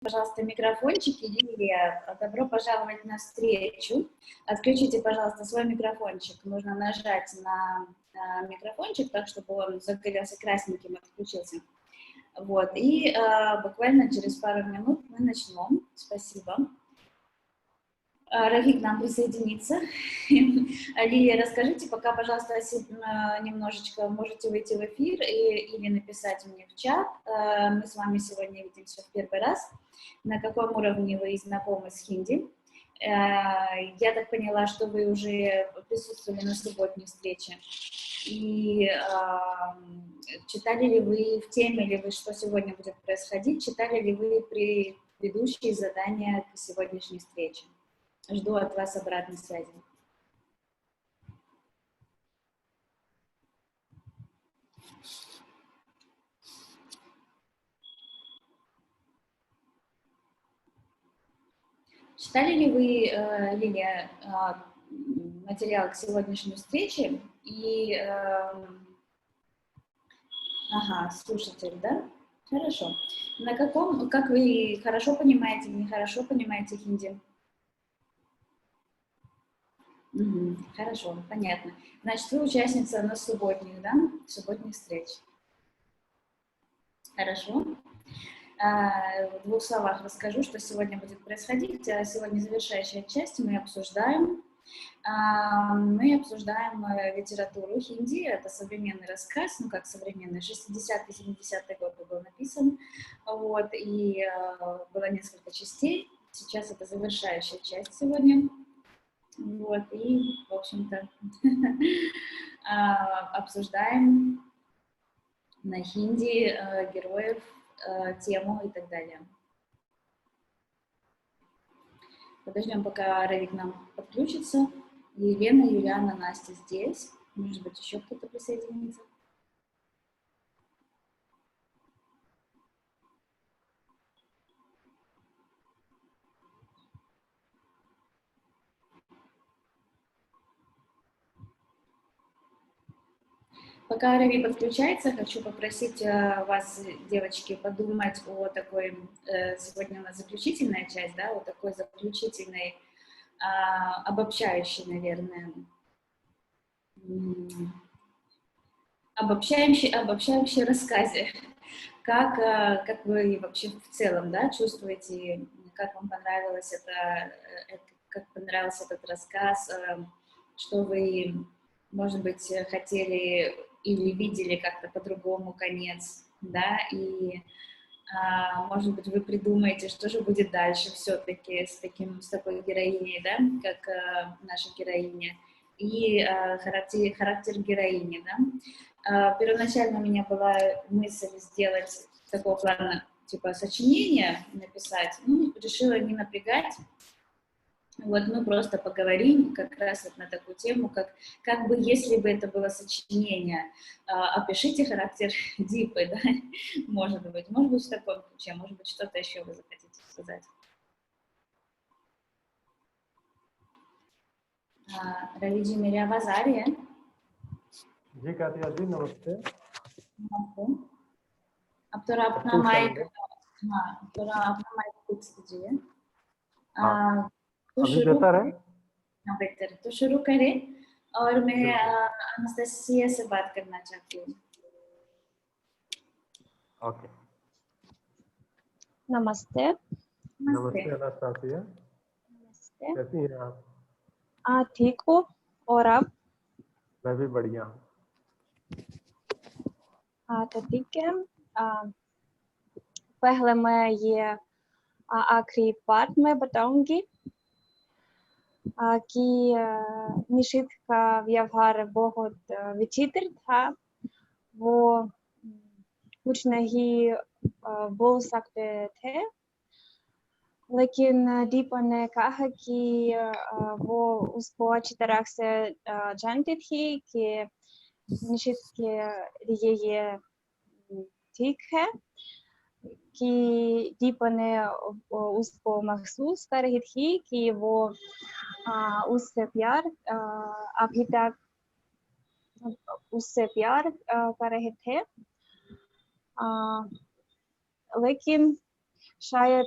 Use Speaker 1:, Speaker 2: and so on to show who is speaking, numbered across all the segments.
Speaker 1: пожалуйста, микрофончики. Лилия, добро пожаловать на встречу. Отключите, пожалуйста, свой микрофончик. Нужно нажать на микрофончик, так, чтобы он загорелся красненьким и отключился. Вот, и буквально через пару минут мы начнем. Спасибо. Рафик к нам присоединится. Лилия, расскажите пока, пожалуйста, немножечко, можете выйти в эфир или написать мне в чат. Мы с вами сегодня видимся в первый раз. На каком уровне вы знакомы с хинди? Я так поняла, что вы уже присутствовали на субботней встрече. И читали ли вы, в теме ли вы, что сегодня будет происходить, читали ли вы предыдущие задания к сегодняшней встрече? Жду от вас обратной связи. Читали ли вы, Лилия, материал к сегодняшней встрече? И, ага, слушатель, да? Хорошо. На каком, как вы хорошо понимаете, нехорошо понимаете хинди? Угу, хорошо, понятно. Значит, вы участница на субботних, да? Субботних встреч. Хорошо. В двух словах расскажу, что сегодня будет происходить. Сегодня завершающая часть мы обсуждаем. Литературу хинди. Это современный рассказ, ну как современный, 60-70-й год был написан. Вот, и было несколько частей. Сейчас это завершающая часть сегодня. Вот, и, в общем-то, обсуждаем на хинди героев, тему и так далее. Подождем, пока Равик нам подключится. Елена, Юлиана, Настя здесь. Может быть, еще кто-то присоединится. Пока Рави подключается, хочу попросить вас, девочки, подумать о такой, сегодня у нас заключительная часть, да, о такой заключительной, обобщающей, наверное, обобщающей рассказе. Как вы вообще в целом, да, чувствуете, как вам понравилось как понравился этот рассказ, что вы, может быть, хотели или видели как-то по-другому конец, да, и, может быть, вы придумаете, что же будет дальше все-таки с такой героиней, да, как наша героиня, и характер героини, да. Первоначально у меня была мысль сделать такого плана, типа, сочинение написать, ну, решила не напрягать. Вот мы просто поговорим как раз вот на такую тему, как бы, если бы это было сочинение, опишите характер Дипы, да, может быть в таком ключе, может быть, что-то еще вы захотите сказать. रवि जी मेरी आवाज आ रही है?
Speaker 2: जी कातिया जी नमस्ते।
Speaker 1: नमस्ते। अब थोड़ा अपना माइक, हाँ, थोड़ा अपना माइक फिक्स कीजिए। तो
Speaker 2: अभी
Speaker 1: शुरू
Speaker 2: बेहतर है?
Speaker 1: हाँ, बेहतर। तो शुरू करें, और मैं अनस्तसिया से बात करना चाहती हूँ।
Speaker 2: ओके।
Speaker 3: नमस्ते।
Speaker 2: नमस्ते अनस्तसिया।
Speaker 3: नमस्ते।
Speaker 2: कैसी हैं आप?
Speaker 3: ठीक हो, और आप?
Speaker 2: मैं भी बढ़िया हूँ।
Speaker 3: तो ठीक है, पहले मैं ये आखिरी पार्ट में बताऊंगी कि निशित का व्यवहार बहुत विचित्र था। वो कुछ नहीं बोल सकते थे, लेकिन दीपा ने कहा कि वो उसको अच्छी तरह से जानती थी कि निशित के लिए ये ठीक है, कि दीपा ने उसको महसूस कर रही थी कि वो उससे प्यार अभी तक उससे प्यार कर रहे थे, लेकिन शायद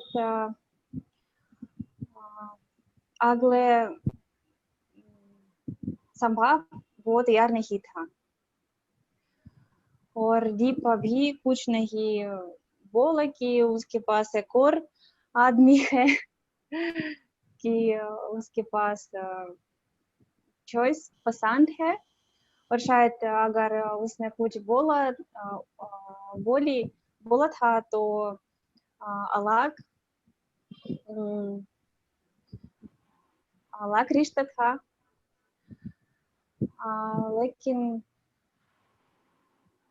Speaker 3: अगले संभव वो तैयार नहीं था और दीपा भी कुछ नहीं बोला कि उसके पास एक और आदमी है कि उसके पास चॉइस पसंद है और शायद अगर उसने कुछ बोला था तो अलग रिश्ता था लेकिन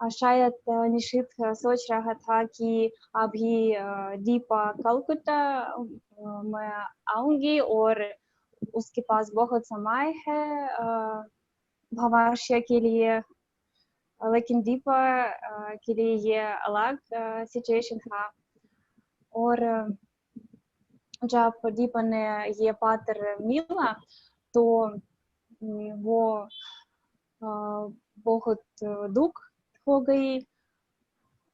Speaker 3: शायद निशित सोच रहा था कि अभी दीपा कलकत्ता में आऊंगी और उसके पास बहुत समय है भविष्य के लिए लेकिन दीपा के लिए ये अलग सिचुएशन था और जब दीपा ने ये पात्र मिला तो वो बहुत दुख हो गई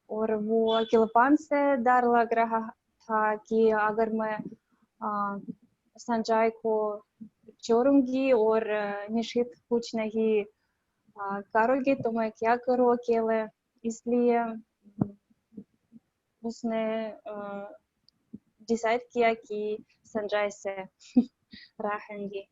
Speaker 3: और वो अकेलेपन से डर लग रहा था कि अगर मैं संजय को छोड़ूंगी और निश्चित कुछ नहीं करोगी तो मैं क्या करूँ अकेले इसलिए उसने डिसाइड किया कि संजय से रहेंगी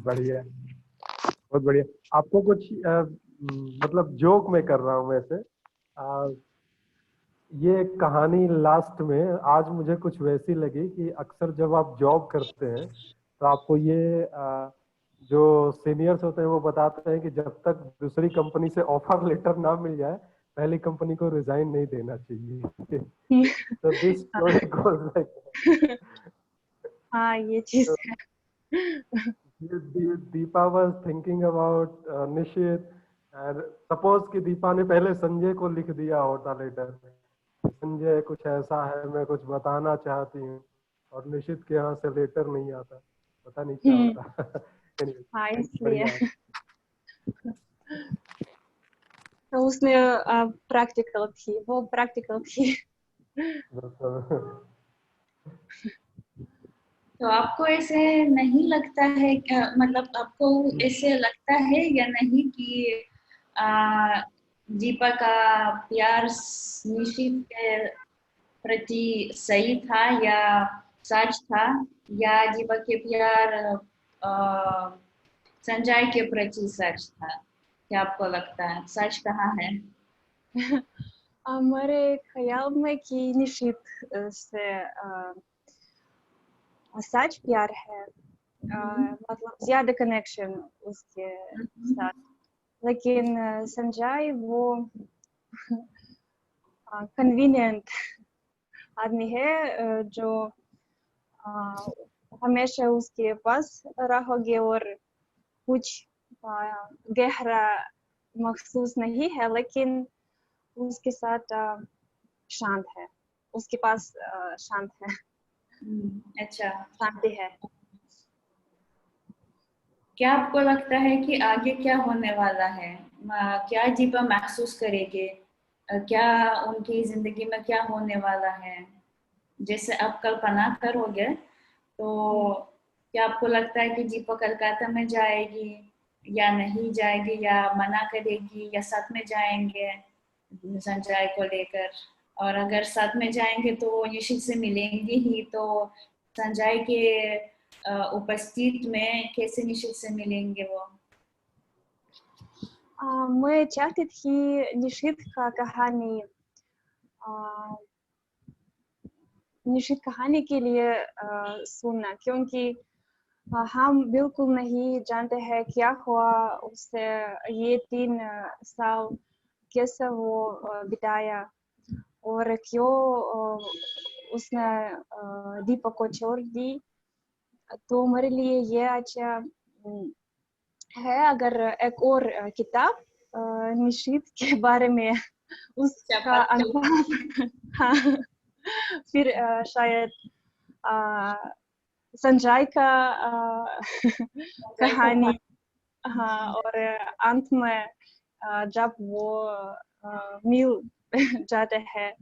Speaker 2: बढ़िया, बहुत बढ़िया। आपको कुछ मतलब जोक में कर रहा हूँ वैसे, ये कहानी लास्ट में आज मुझे कुछ वैसी लगी कि अक्सर जब आप जॉब करते हैं तो आपको ये जो सीनियर्स होते हैं वो बताते हैं कि जब तक दूसरी कंपनी से ऑफर लेटर ना मिल जाए पहली कंपनी को रिजाइन नहीं देना चाहिए। तो दिस स्टोरी गोज लाइक
Speaker 3: हाँ ये चीज है।
Speaker 2: Deepa was thinking about Nishit and suppose कि दीपा ने पहले संजय को लिख दिया होता लेटर, संजय कुछ ऐसा है मैं कुछ बताना चाहती हूँ, और निशित के यहाँ से लेटर नहीं आता, पता नहीं क्या होता।
Speaker 3: हाँ इसलिए
Speaker 2: बढ़िया।
Speaker 3: तो उसने प्रैक्टिकल थी।
Speaker 1: तो आपको ऐसे नहीं लगता है मतलब आपको ऐसे लगता है या नहीं कि दीपा का प्यार निशित के प्रति सही था या सच था, या दीपा के प्यार संजय के प्रति सच था? क्या आपको लगता है सच कहाँ है?
Speaker 3: हमारे ख्याल में कि निशित से सच प्यार है मतलब ज्यादा कनेक्शन उसके साथ, लेकिन संजय वो कन्वीनियंट आदमी है जो हमेशा उसके पास रहोगे और कुछ गहरा महसूस नहीं है, लेकिन उसके साथ शांत है, उसके पास शांत है,
Speaker 1: अच्छा,
Speaker 3: शांति है।
Speaker 1: क्या आपको लगता है कि आगे क्या होने वाला है? क्या दीपा महसूस करेंगे? क्या उनकी जिंदगी में क्या होने वाला है? जैसे आप कल्पना करोगे तो क्या आपको लगता है कि दीपा कलकत्ता में जाएगी या नहीं जाएगी, या मना करेगी, या साथ में जाएंगे संजय को लेकर? और अगर साथ में जाएंगे तो वो निशित से मिलेंगे ही, तो संजय के उपस्थित में कैसे निशित से मिलेंगे वो?
Speaker 3: मैं चाहती थी निशित का कहानी के लिए सुनना, क्योंकि हम बिल्कुल नहीं जानते हैं क्या हुआ उससे, ये 3 साल कैसे वो बिताया और क्यों उसने दीपा को छोड़ दी। तो मेरे लिए ये अच्छा है अगर एक और किताब निशित के बारे में उसका अनुभव हाँ फिर शायद संजय का कहानी हाँ और अंत में जब वो मिल जाते हैं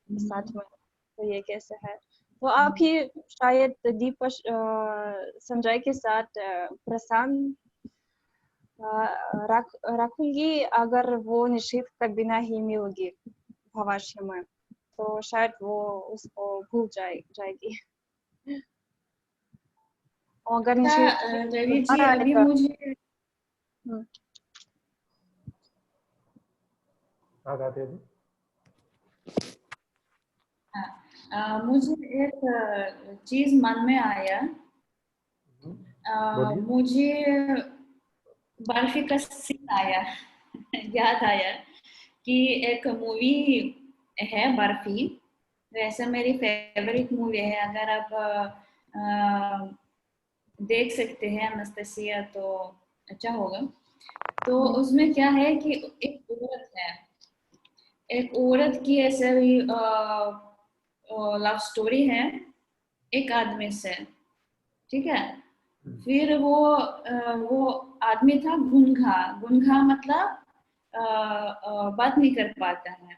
Speaker 3: साथ में, तो ये कैसे है। तो आप ही शायद दीपा संजय के साथ प्रशांत रखूंगी, अगर वो निश्चित कभी नहीं मिलेगी भविष्य में, तो शायद वो उसको भूल जाएगी। और अगर निश्चित
Speaker 1: रवि जी
Speaker 3: दोबारा
Speaker 1: अभी
Speaker 3: आएगा।
Speaker 1: मुझे
Speaker 2: गाते जी।
Speaker 1: मुझे एक चीज मन में आया।
Speaker 2: बोलिए।
Speaker 1: मुझे बर्फी का सीन आया याद आया कि एक मूवी है बर्फी, वैसे मेरी फेवरेट मूवी है। अगर आप देख सकते हैं अनस्तसिया तो अच्छा होगा। तो उसमें क्या है कि एक औरत है, एक औरत की ऐसे ही लव स्टोरी है एक आदमी से, ठीक है। फिर वो आदमी था गुनगा। गुनगा मतलब बात नहीं कर पाता है,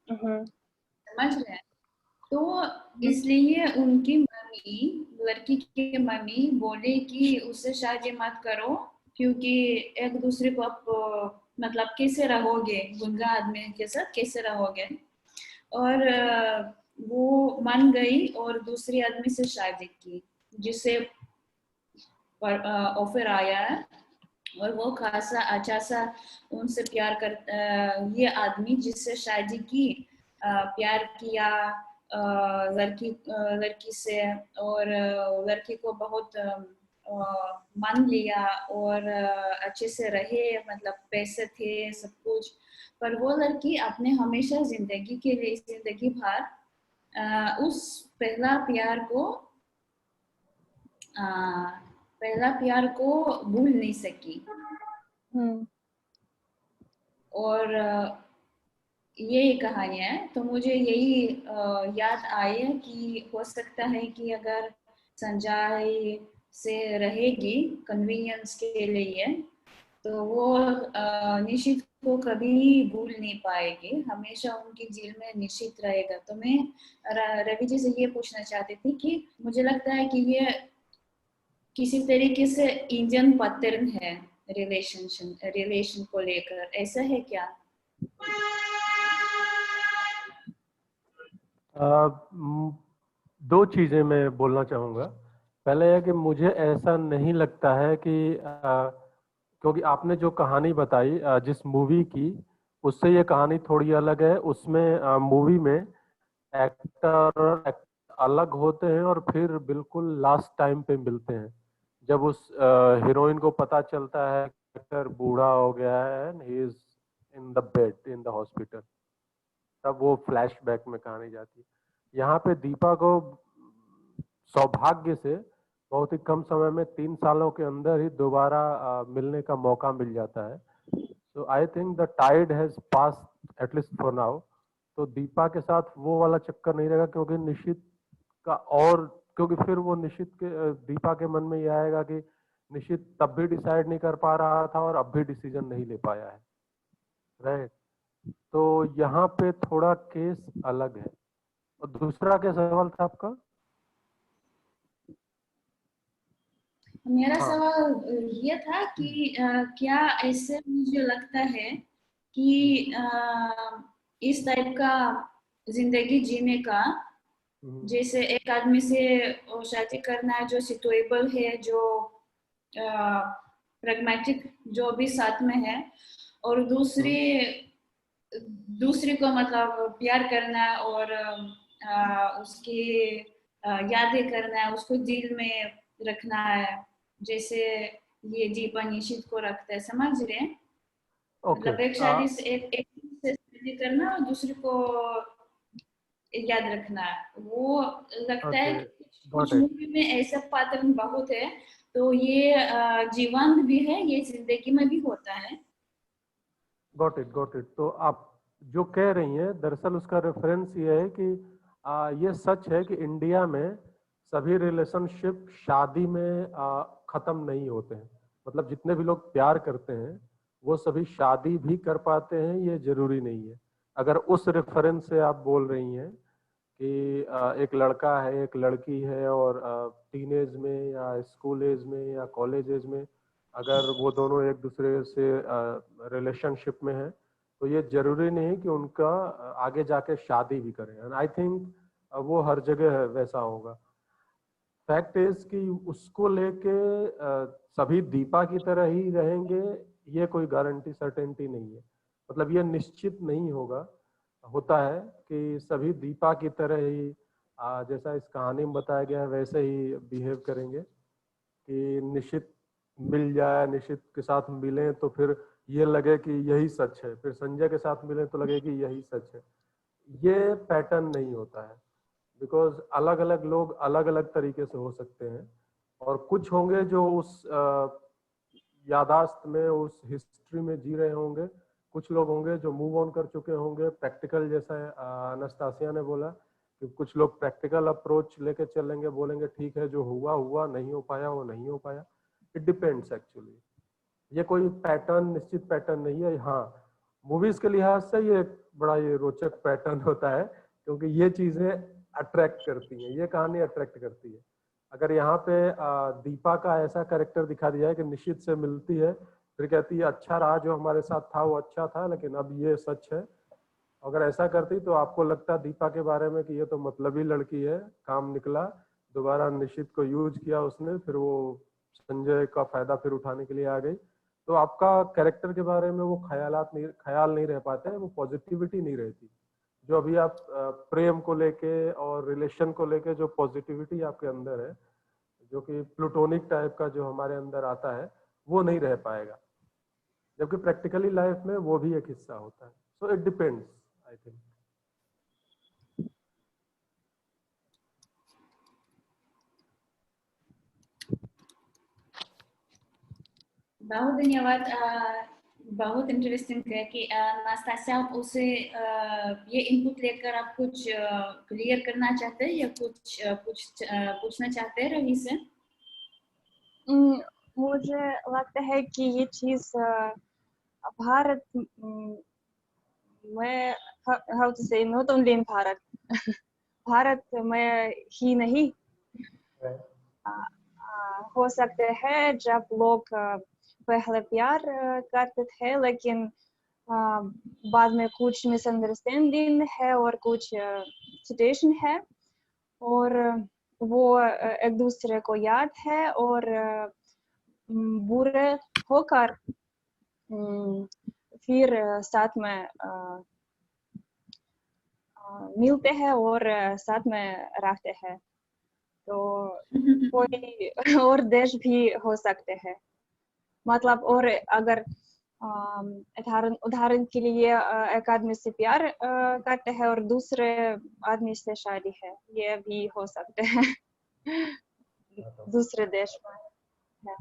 Speaker 1: समझ रहे हैं। तो इसलिए उनकी मम्मी, लड़की की मम्मी बोले कि उससे शादी मत करो, क्योंकि एक दूसरे को आप मतलब कैसे रहोगे, गुनगा आदमी के साथ कैसे रहोगे। और वो मान गई और दूसरी आदमी से शादी की, जिसे ऑफर आया है। और वो खासा अच्छा सा उनसे प्यार कर ये आदमी जिससे शादी की प्यार किया लड़की से, और लड़की को बहुत मान लिया और अच्छे से रहे, मतलब पैसे थे सब कुछ। पर वो लड़की अपने हमेशा जिंदगी के लिए, जिंदगी भर उस पहला प्यार को भूल नहीं सकी। और यही कहानी है। तो मुझे यही याद आया कि हो सकता है कि अगर संजय से रहेगी कन्वीनियंस के लिए, तो वो निशित को कभी भूल नहीं पाएगी, हमेशा उनकी दिल में निशित रहेगा। तो मैं रवि जी से ये पूछना चाहती थी कि मुझे लगता है कि ये किसी तरीके से इंडियन पैटर्न है रिलेशन को लेकर, ऐसा है क्या?
Speaker 2: दो चीजें मैं बोलना चाहूंगा। पहले है कि मुझे ऐसा नहीं लगता है कि क्योंकि आपने जो कहानी बताई जिस मूवी की, उससे ये कहानी थोड़ी अलग है। उसमें मूवी में एक्टर अलग होते हैं और फिर बिल्कुल लास्ट टाइम पे मिलते हैं, जब उस हीरोइन को पता चलता है कि एक्टर बूढ़ा हो गया है and he is in the bed in the hospital, तब वो फ्लैशबैक में कहानी जाती है। यहाँ पे दीपा को सौभाग्य से बहुत ही कम समय में 3 सालों के अंदर ही दोबारा मिलने का मौका मिल जाता है। So I think the tide has passed at least for now. तो दीपा के साथ वो वाला चक्कर नहीं रहेगा, क्योंकि निशित का, और क्योंकि फिर वो निशित के दीपा के मन में ये आएगा कि निशित तब भी डिसाइड नहीं कर पा रहा था और अब भी डिसीजन नहीं ले पाया है, राइट। तो यहाँ पे थोड़ा केस अलग है। और दूसरा क्या सवाल था आपका?
Speaker 1: मेरा
Speaker 2: हाँ।
Speaker 1: सवाल ये था कि क्या ऐसे मुझे लगता है कि इस टाइप का जिंदगी जीने का, जैसे एक आदमी से शादी करना है जो सिचुएबल है, जो प्रैग्मेटिक, जो भी साथ में है, और दूसरी को मतलब प्यार करना है और उसकी यादें करना है, उसको दिल में रखना है, जैसे ये दीपा निशित को रखता है, समझ रहे हैं?
Speaker 2: ओके।
Speaker 1: मतलब एक शादी से एक से शादी करना और दूसरी को याद रखना है। वो लगता है
Speaker 2: ओके,
Speaker 1: कि
Speaker 2: गॉट
Speaker 1: कुछ
Speaker 2: इट।
Speaker 1: मूवी में ऐसा पैटर्न बहुत है। तो ये जीवंत भी है, ये जिंदगी में भी होता है।
Speaker 2: Got it, got it. तो आप जो कह रही हैं, दरअसल उसका रेफरेंस ये है कि ये सच है कि इंडिया में सभी रिलेशनशिप शादी में खत्म नहीं होते हैं। मतलब जितने भी लोग प्यार करते हैं वो सभी शादी भी कर पाते हैं, ये जरूरी नहीं है। अगर उस रेफरेंस से आप बोल रही हैं कि एक लड़का है एक लड़की है और टीनेज में या स्कूल एज में या कॉलेज एज में अगर वो दोनों एक दूसरे से रिलेशनशिप में है, तो ये जरूरी नहीं कि उनका आगे जाके शादी भी करें। एंड आई थिंक वो हर जगह वैसा होगा। फैक्ट इज कि उसको लेके सभी दीपा की तरह ही रहेंगे, ये कोई गारंटी सर्टेनिटी नहीं है। मतलब ये निश्चित नहीं होगा। होता है कि सभी दीपा की तरह ही जैसा इस कहानी में बताया गया है वैसे ही बिहेव करेंगे कि निशित मिल जाए, निशित के साथ मिलें तो फिर ये लगे कि यही सच है, फिर संजय के साथ मिलें तो लगे कि यही सच है। ये पैटर्न नहीं होता है, बिकॉज अलग अलग लोग अलग अलग तरीके से हो सकते हैं। और कुछ होंगे जो उस यादाश्त में, उस हिस्ट्री में जी रहे होंगे। कुछ लोग होंगे जो मूव ऑन कर चुके होंगे, प्रैक्टिकल, जैसा अनस्तासिया ने बोला कि कुछ लोग प्रैक्टिकल अप्रोच लेके चलेंगे, बोलेंगे ठीक है जो हुआ हुआ, नहीं हो पाया वो नहीं हो पाया। It depends actually. ये कोई पैटर्न, निश्चित पैटर्न नहीं है। हाँ, मूवीज के लिहाज से ये बड़ा ये रोचक पैटर्न होता है, क्योंकि ये चीजें अट्रैक्ट करती हैं, ये कहानी अट्रैक्ट करती है। अगर यहाँ पे दीपा का ऐसा कैरेक्टर दिखा दिया है कि निशित से मिलती है, फिर कहती है अच्छा रहा जो हमारे साथ था वो अच्छा था, लेकिन अब ये सच है। अगर ऐसा करती तो आपको लगता दीपा के बारे में कि ये तो मतलबी लड़की है, काम निकला, दोबारा निशित को यूज किया उसने, फिर वो संजय का फायदा फिर उठाने के लिए आ गई। तो आपका कैरेक्टर के बारे में वो ख्याल नहीं रह पाते हैं, वो पॉजिटिविटी नहीं रहती। जो अभी आप प्रेम को लेके और रिलेशन को लेके जो पॉजिटिविटी आपके अंदर है, जो कि प्लूटोनिक टाइप का जो हमारे अंदर आता है, वो नहीं रह पाएगा। जबकि प्रैक्टिकली लाइफ में वो भी एक हिस्सा होता है। So it depends, I think.
Speaker 1: बहुत धन्यवाद। बहुत इंटरेस्टिंग है कि नास्तासिया, आप उसे ये इनपुट लेकर आप कुछ क्लियर करना चाहते हैं या कुछ पूछना चाहते हैं रवि से?
Speaker 3: मुझे लगता है कि ये चीज भारत में, how to say, not only in Bharat Bharat में ही नहीं हो सकते हैं जब लोग पहले प्यार करते थे, लेकिन बाद में कुछ मिसअंडरस्टैंडिंग है और कुछ सिचुएशन है और वो एक दूसरे को याद है और बुरे होकर फिर साथ में मिलते हैं और साथ में रहते हैं। तो कोई और देश भी हो सकते हैं, मतलब, और अगर उदाहरण के लिए एक आदमी से प्यार करते हैं और दूसरे आदमी से शादी है, ये भी हो सकते हैं दूसरे देश में है।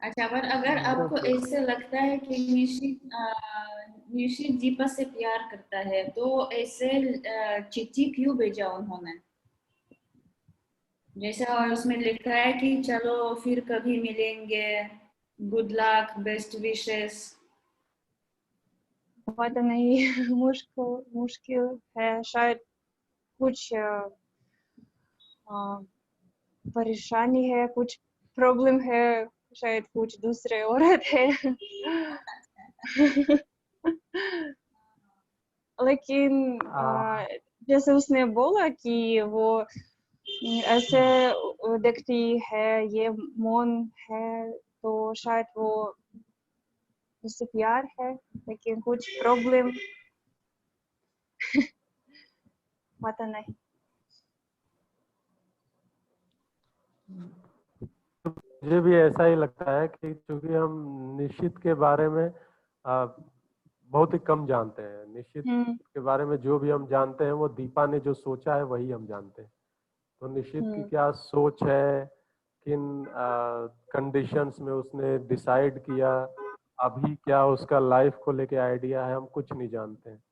Speaker 1: अच्छा, पर अगर आपको ऐसे लगता है कि निशित दीपा से प्यार करता है, तो ऐसे चिट्ठी क्यों भेजा उन्होंने? जैसा उसमें लिखा है कि चलो फिर कभी मिलेंगे, गुड लक, बेस्ट विशेस।
Speaker 3: पता नहीं, मुश्किल है, शायद कुछ परेशानी है, कुछ प्रॉब्लम है, शायद कुछ दूसरे औरत है लेकिन जैसे उसने बोला कि वो ऐसे देखती है, ये मौन है, तो शायद वो उससे प्यार है, लेकिन कुछ प्रॉब्लम पता नहीं।
Speaker 2: मुझे भी ऐसा ही लगता है कि क्योंकि हम निशित के बारे में बहुत ही कम जानते हैं। निशित के बारे में जो भी हम जानते हैं वो दीपा ने जो सोचा है वही हम जानते हैं। तो निशित की क्या सोच है, किन कंडीशंस में उसने डिसाइड किया, अभी क्या उसका लाइफ को लेके आइडिया है, हम कुछ नहीं जानते हैं।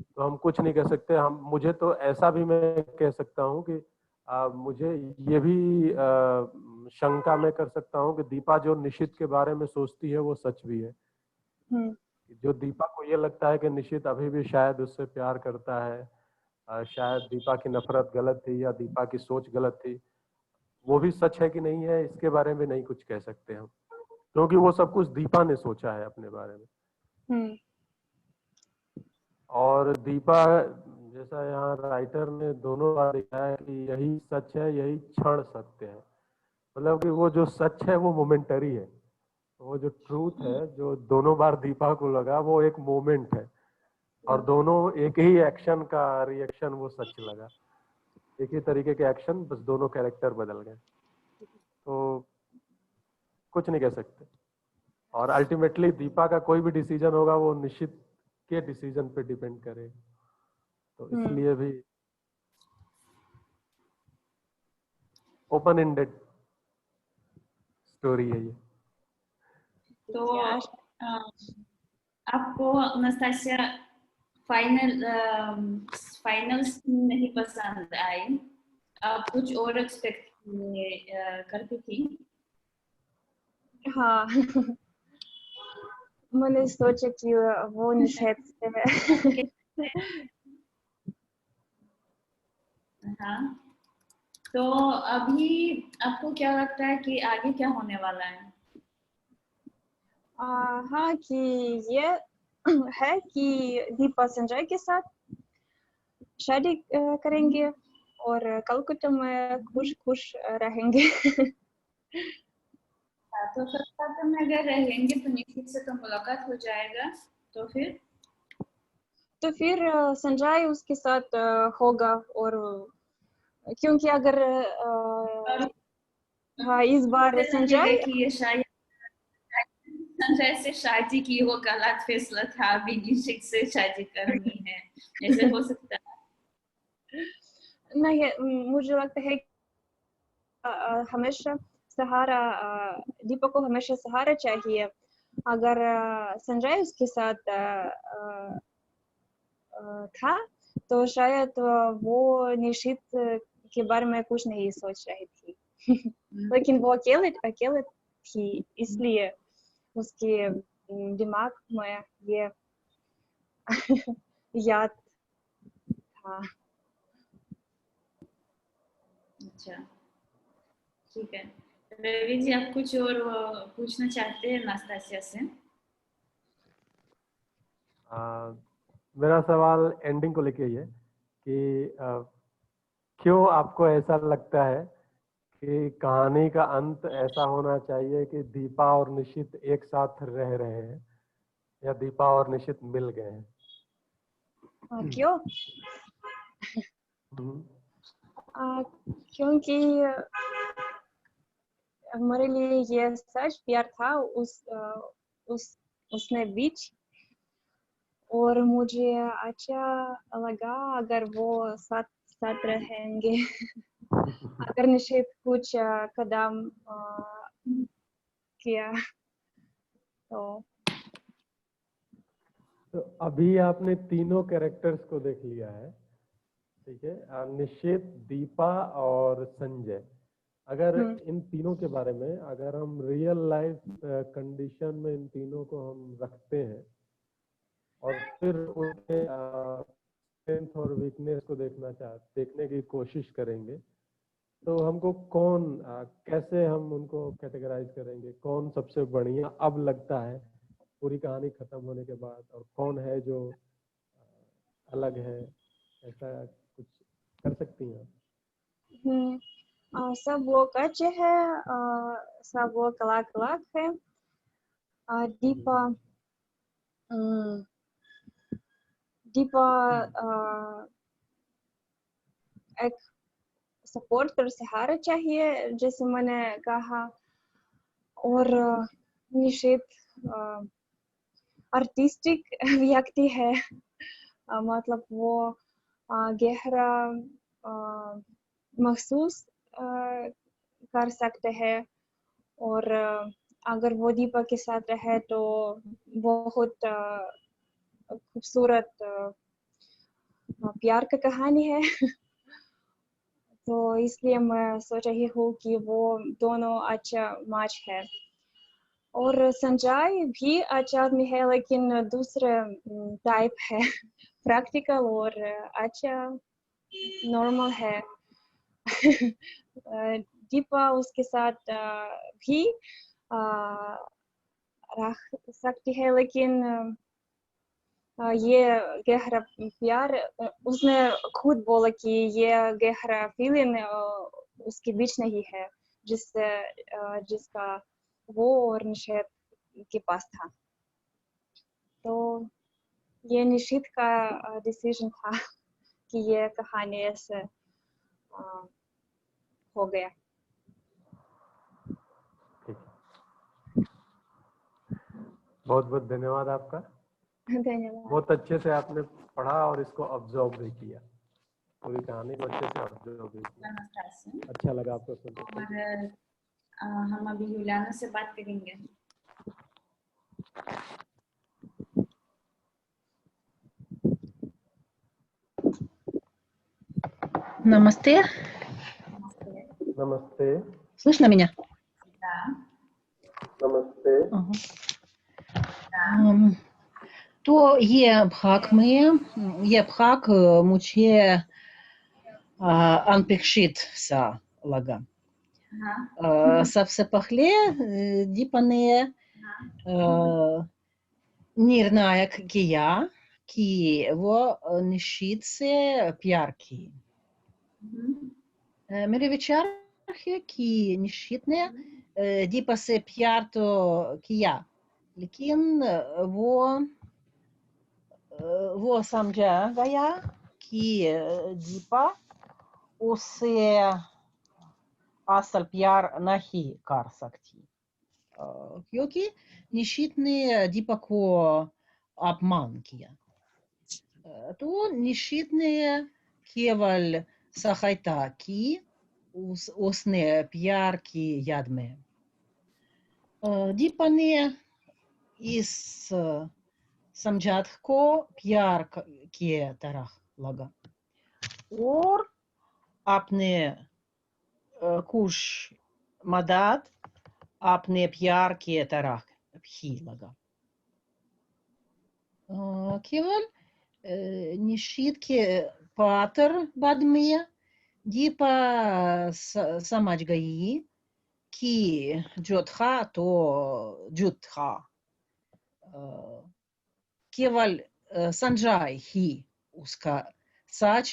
Speaker 2: तो हम कुछ नहीं कह सकते। हम मुझे तो ऐसा भी मैं कह सकता हूँ कि मुझे ये भी शंका मैं कर सकता हूँ कि दीपा जो निशित के बारे में सोचती है वो सच भी है। जो दीपा को ये लगता है कि निशित अभी भी शायद उससे प्यार करता है, शायद दीपा की नफरत गलत थी या दीपा की सोच गलत थी, वो भी सच है कि नहीं है इसके बारे में नहीं कुछ कह सकते हम, क्योंकि वो सब कुछ दीपा ने सोचा है अपने बारे में। और दीपा, जैसा यहाँ राइटर ने दोनों बार लिखा है कि यही सच है, यही क्षण सत्य है, मतलब कि वो जो सच है वो मोमेंटरी है, वो जो ट्रूथ है जो दोनों बार दीपा को लगा वो एक मोमेंट है, और दोनों एक ही एक्शन का रिएक्शन वो सच लगा, एक ही तरीके के एक्शन, बस दोनों कैरेक्टर बदल गए, तो कुछ नहीं कह सकते। और अल्टीमेटली दीपा का कोई भी डिसीजन होगा वो निश्चित के डिसीजन पे डिपेंड करे, तो इसलिए भी ओपन एंडेड स्टोरी है ये।
Speaker 1: तो आपको नस्तासिया फाइनल सीन नहीं पसंद आई, आप कुछ और एक्सपेक्ट करती थी?
Speaker 3: हाँ मैंने सोचा कि वो निषेध से है।
Speaker 1: हाँ, तो अभी आपको क्या लगता है कि आगे क्या होने वाला है?
Speaker 3: हाँ कि ये है कि दीपा संजय के साथ शादी करेंगे और कलकत्ता में खुश खुश रहेंगे।
Speaker 1: तो कलकत्ता में अगर रहेंगे तो निश्चित से तो मुलाकात हो जाएगा, तो फिर
Speaker 3: संजय उसके साथ होगा, और क्योंकि अगर हाँ इस बार संजय
Speaker 1: कि ये शायद संजय से शादी की वो गलत फैसला था, अभी निश्चित से शादी करनी है, ऐसे हो सकता है?
Speaker 3: नहीं, मुझे लगता है हमेशा सहारा, दीपक को हमेशा सहारा चाहिए। अगर संजय उसके साथ था तो शायद वो निश्चित के बारे में कुछ नहीं सोच रही थी। लेकिन वो अकेले थी, इसलिए उसके दिमाग में ये याद था।
Speaker 1: अच्छा, ठीक है। रवि जी, आप कुछ और पूछना चाहते हैं नास्तासिया से?
Speaker 2: मेरा सवाल एंडिंग को लेके ये कि क्यों आपको ऐसा लगता है कि कहानी का अंत ऐसा होना चाहिए कि दीपा और निशित एक साथ रह रहे हैं या दीपा और निशित मिल गए हैं?
Speaker 3: क्यों? क्योंकि हमारे लिए ये सच प्यार था उसने बीच, और मुझे अच्छा लगा अगर वो साथ रहेंगे। अगर निश्चित कुछ कदम किया
Speaker 2: तो अभी आपने तीनों कैरेक्टर्स को देख लिया है, ठीक है, निशित, दीपा और संजय। अगर इन तीनों के बारे में अगर हम रियल लाइफ कंडीशन में इन तीनों को हम रखते हैं और फिर उनके स्ट्रेंथ और वीकनेस को देखने की कोशिश करेंगे, तो हमको कैसे हम उनको कैटेगराइज करेंगे, कौन सबसे बढ़िया अब लगता है पूरी कहानी खत्म होने के बाद, और कौन है जो अलग है, ऐसा कुछ कर सकती हैं आप?
Speaker 3: सब लोग अच्छे हैं, सब लोग अलग है। दीपा एक सपोर्ट कर सहारा चाहिए, जैसे मैंने कहा, और निश्चित आर्टिस्टिक व्यक्ति है, मतलब वो गहरा महसूस कर सकते हैं, और अगर वो दीपक के साथ रहे तो बहुत खूबसूरत प्यार का कहानी है। तो इसलिए मैं सोच रही हूँ कि वो दोनों अच्छा मैच है। और संजय भी अच्छा आदमी है, लेकिन दूसरे टाइप है प्रैक्टिकल और अच्छा नॉर्मल है। दीपा उसके साथ भी रह सकती है, लेकिन ये गहरा प्यार उसने खुद बोला कि ये गहरा फीलिंग उसके बीच नहीं है जिसका वो और निषेध के पास था। तो ये निषेध का डिसीजन था कि ये कहानी ऐसे हो गया।
Speaker 2: बहुत बहुत धन्यवाद आपका।
Speaker 3: धन्यवाद।
Speaker 2: बहुत अच्छे से आपने पढ़ा और इसको ऑब्जर्व भी किया, पूरी कहानी को अच्छे से ऑब्जर्व भी किया।
Speaker 1: नमस्कार।
Speaker 2: अच्छा लगा आपको सुनकर।
Speaker 1: और हम अभी यूलियाना से बात करेंगे।
Speaker 4: Намасте.
Speaker 2: नमस्ते।
Speaker 4: Слышно меня?
Speaker 1: Да.
Speaker 2: नमस्ते।
Speaker 4: तो ये भाग मुझे अनपेक्षित सा लगा। सबसे पहले दीपा ने निर्णय किया कि वो निश्चित से प्यार की। मेरे विचार है कि निश्चित ने दीपा से प्यार तो किया, लेकिन वो समझा गया कि दीपा उसे असल प्यार नहीं कर सकती, क्योंकि निश्चित ने दीपा को अपमान किया। तो निश्चित ने केवल सहायता की उसने प्यार की याद में। दीपा ने इस समझात को प्यार की तरह लगा और अपने कुछ मदद अपने प्यार की तरह ही लगा। केवल निश्चित के पात्र बाद में दीपा समझ गई कि जो था तो झूठ था। केवल संजय ही उसका सच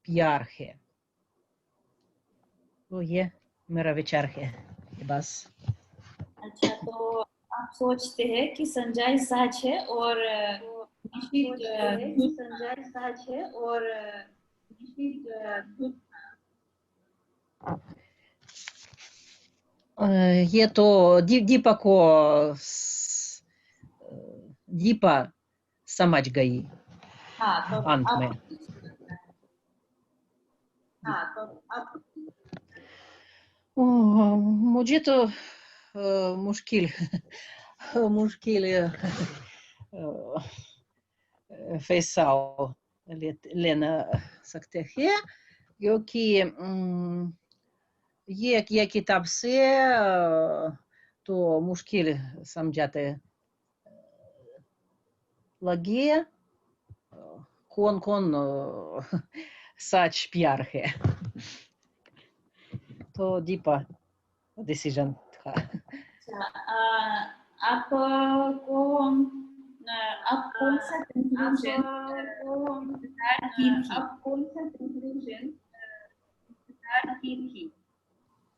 Speaker 4: प्यार है। तो ये मेरा विचार है, बस।
Speaker 1: अच्छा, तो आप सोचते हैं कि संजय सच है और निश्चित संजय सच है और निश्चित
Speaker 4: ये तो दीपा को दीपा समझ गई अंत में। मुझे तो मुश्किल फैसला लेना सकते हैं, क्योंकि ये किताब से तो मुश्किल समझाते लगे कौन सच प्यार है। तो दीपा डिसीजन था।
Speaker 1: आप कौन सा कंक्लूजन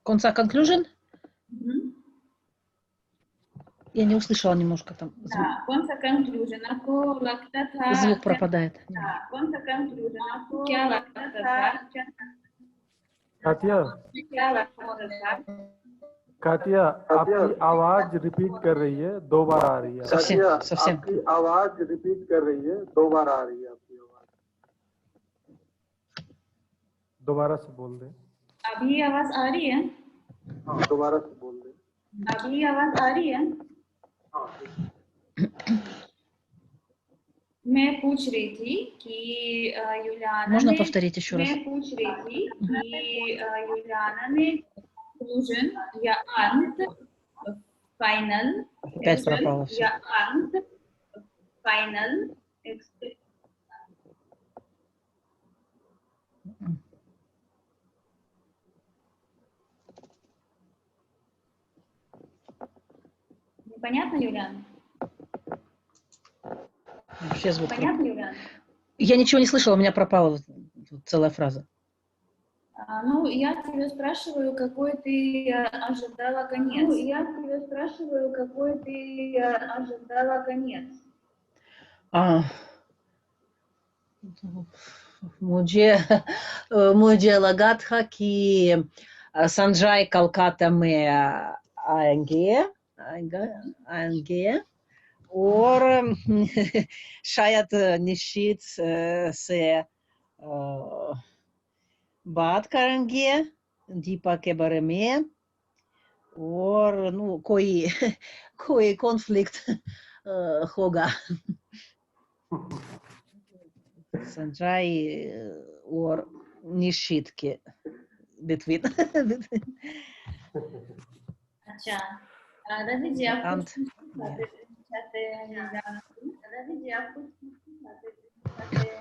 Speaker 4: Кон सा conclusion? Я не услышала немножко там.
Speaker 1: कौन सा कंक्लूजन आपको लगता था?
Speaker 4: Звук пропадает.
Speaker 1: कौन सा कंक्लूजन आपको क्या लगता था?
Speaker 2: कातिया आपकी आवाज रिपीट कर रही है, 2 बार आ रही है।
Speaker 4: совсем.
Speaker 2: आपकी आवाज रिपीट कर रही है, 2 बार आ रही है आपकी आवाज। दोबारा से बोल दे।
Speaker 1: अभी आवाज आ रही है?
Speaker 2: हाँ, दोबारा से बोल दे।
Speaker 1: अभी आवाज आ रही है? मैं पूछ रही थी कि युलियाना
Speaker 4: Можно
Speaker 1: ने
Speaker 4: повторить еще раз?
Speaker 1: मैं पूछ रही थी कि युलियाना ने conclusion या अंत फाइनल
Speaker 4: Опять пропало все.
Speaker 1: या अंत फाइनल Понятно, Юлиан?
Speaker 4: Вообще звук пропал.
Speaker 1: Понятно, Юлиан?
Speaker 4: Я ничего не слышала, у меня пропала целая фраза.
Speaker 1: Ну, я тебя спрашиваю, какой ты ожидала конец. Ну, я тебя спрашиваю, какой ты ожидала конец.
Speaker 4: मुझे लगा था कि संजय कोलकाता में आएंगे और शायद निश्चित से बात करेंगे दीपा के बारे में और कोई कॉन्फ्लिक्ट होगा संजय और निश्चित के between.
Speaker 1: अच्छा, रवि जी आप
Speaker 4: And
Speaker 1: चाहते हैं रवि जी आप कुछ चाहते हैं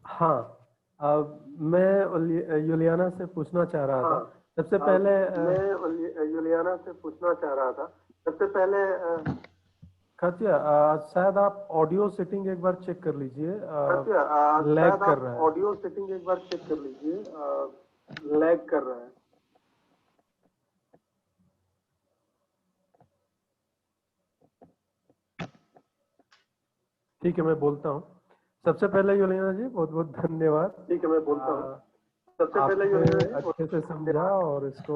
Speaker 2: हाँ, मैं युलियाना से पूछना चाह रहा था। सबसे पहले मैं युलियाना से पूछना चाह रहा था। सबसे पहले कातिया, शायद आप ऑडियो सेटिंग एक बार चेक कर लीजिए। लैग कर रहा है। ऑडियो सेटिंग एक बार चेक कर लीजिए। लैग कर रहा है। ठीक है, मैं बोलता हूँ। सबसे पहले युलियाना जी बहुत बहुत धन्यवाद। ठीक है, मैं बोलता हूँ। सबसे पहले युलियाना जी अच्छे से समझा और इसको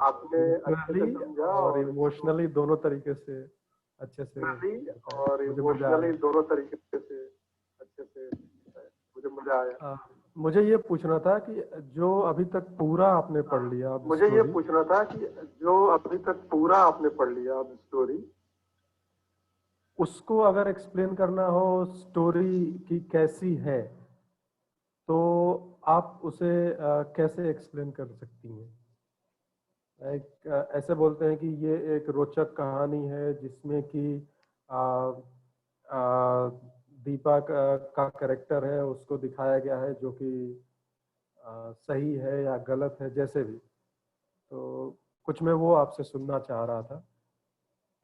Speaker 2: आपने अच्छे से समझा और इमोशनली दोनों तरीके से अच्छे से और इमोशनली दोनों तरीके से अच्छे से मुझे मजा आया। मुझे ये पूछना था कि जो अभी तक पूरा आपने पढ़ लिया, मुझे ये पूछना था कि जो अभी तक पूरा आपने पढ़ लिया अब स्टोरी, उसको अगर एक्सप्लेन करना हो स्टोरी की कैसी है तो आप उसे कैसे एक्सप्लेन कर सकती हैं? ऐसे बोलते हैं कि ये एक रोचक कहानी है जिसमें कि दीपा का कैरेक्टर है उसको दिखाया गया है जो कि सही है या गलत है, जैसे भी। तो कुछ मैं वो आपसे सुनना चाह रहा था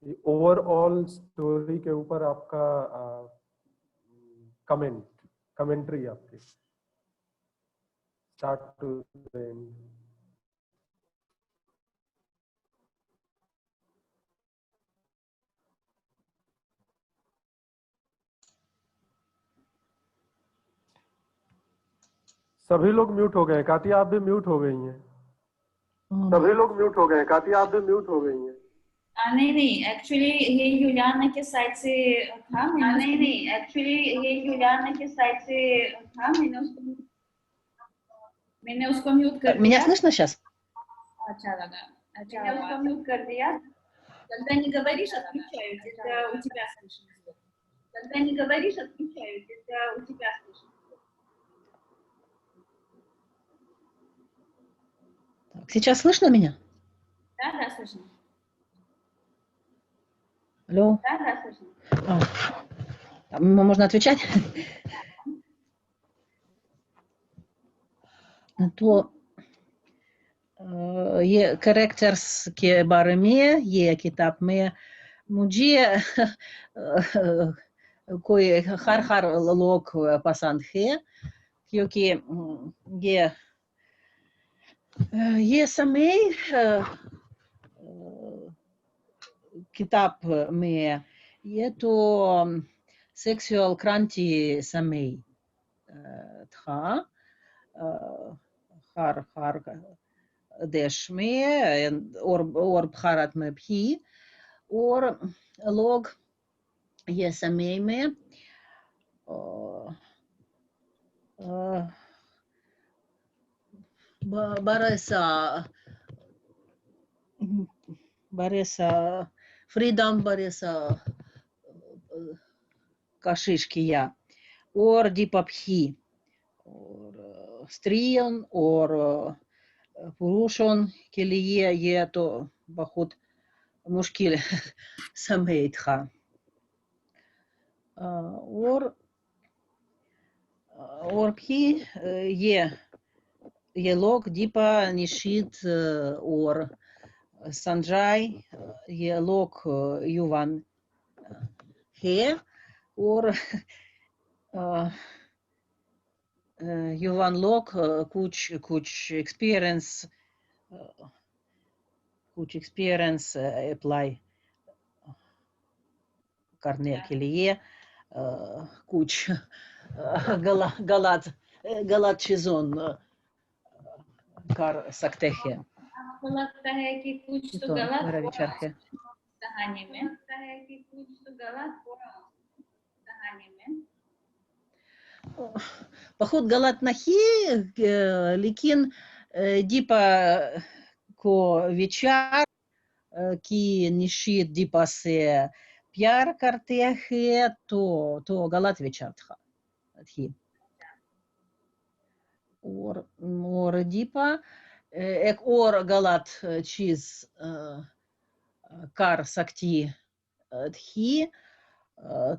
Speaker 2: कि ओवरऑल स्टोरी के ऊपर आपका कमेंट्री आपकी स्टार्ट टू एंड। सभी लोग म्यूट हो गए। कातिया आप भी म्यूट हो गई हैं। सभी लोग म्यूट हो गए। कातिया आप भी म्यूट हो गई हैं।
Speaker 1: नहीं एक्चुअली ये युलियाना के साइड से था। नहीं एक्चुअली ये युलियाना के साइड से था। मैंने उसको म्यूट कर दिया।
Speaker 4: Меня слышно сейчас?
Speaker 1: अच्छा लगा। अच्छा, मैंने उसको म्यूट कर दिया। Когда не говоришь, отключаюсь, это у тебя слышно. Когда не говоришь, отключаюсь, это у тебя слышно.
Speaker 4: Сейчас слышно меня?
Speaker 1: Да, слышно.
Speaker 4: Алло?
Speaker 1: Да, слышно.
Speaker 4: Можно отвечать? तो ये कैरेक्टर्स के बारे में ये किताब में मुझे कोई हर लोग पसंद है क्योंकि ये समय किताब में ये तो सेक्सुअल क्रांति समय था हर देश में और भारत में भी और लोग ये समय में बड़े सा फ्रीडम बरेसा कशिश किया और दीपा-пхи और स्त्रियों और पुरुषों के लिए ये तो बहुत मुश्किल समय था और भी ये लोग दीपा निशित और संजय ये लोग युवान है और युवान लोग कुछ एक्सपीरियंस अप्लाई करने के लिए कुछ गलत चीज़ों कर सकते हैं।
Speaker 1: आपको लगता है कि कुछ तो गलत हुआ कहानी में? लगता है कि कुछ तो गलत हुआ कहानी में?
Speaker 4: बहुत गलत नहीं, लेकिन दीपा को विचार कि निशित दीपा से प्यार करते हैं तो गलत विचार थी और दीपा एक और गलत चीज कर सकती थी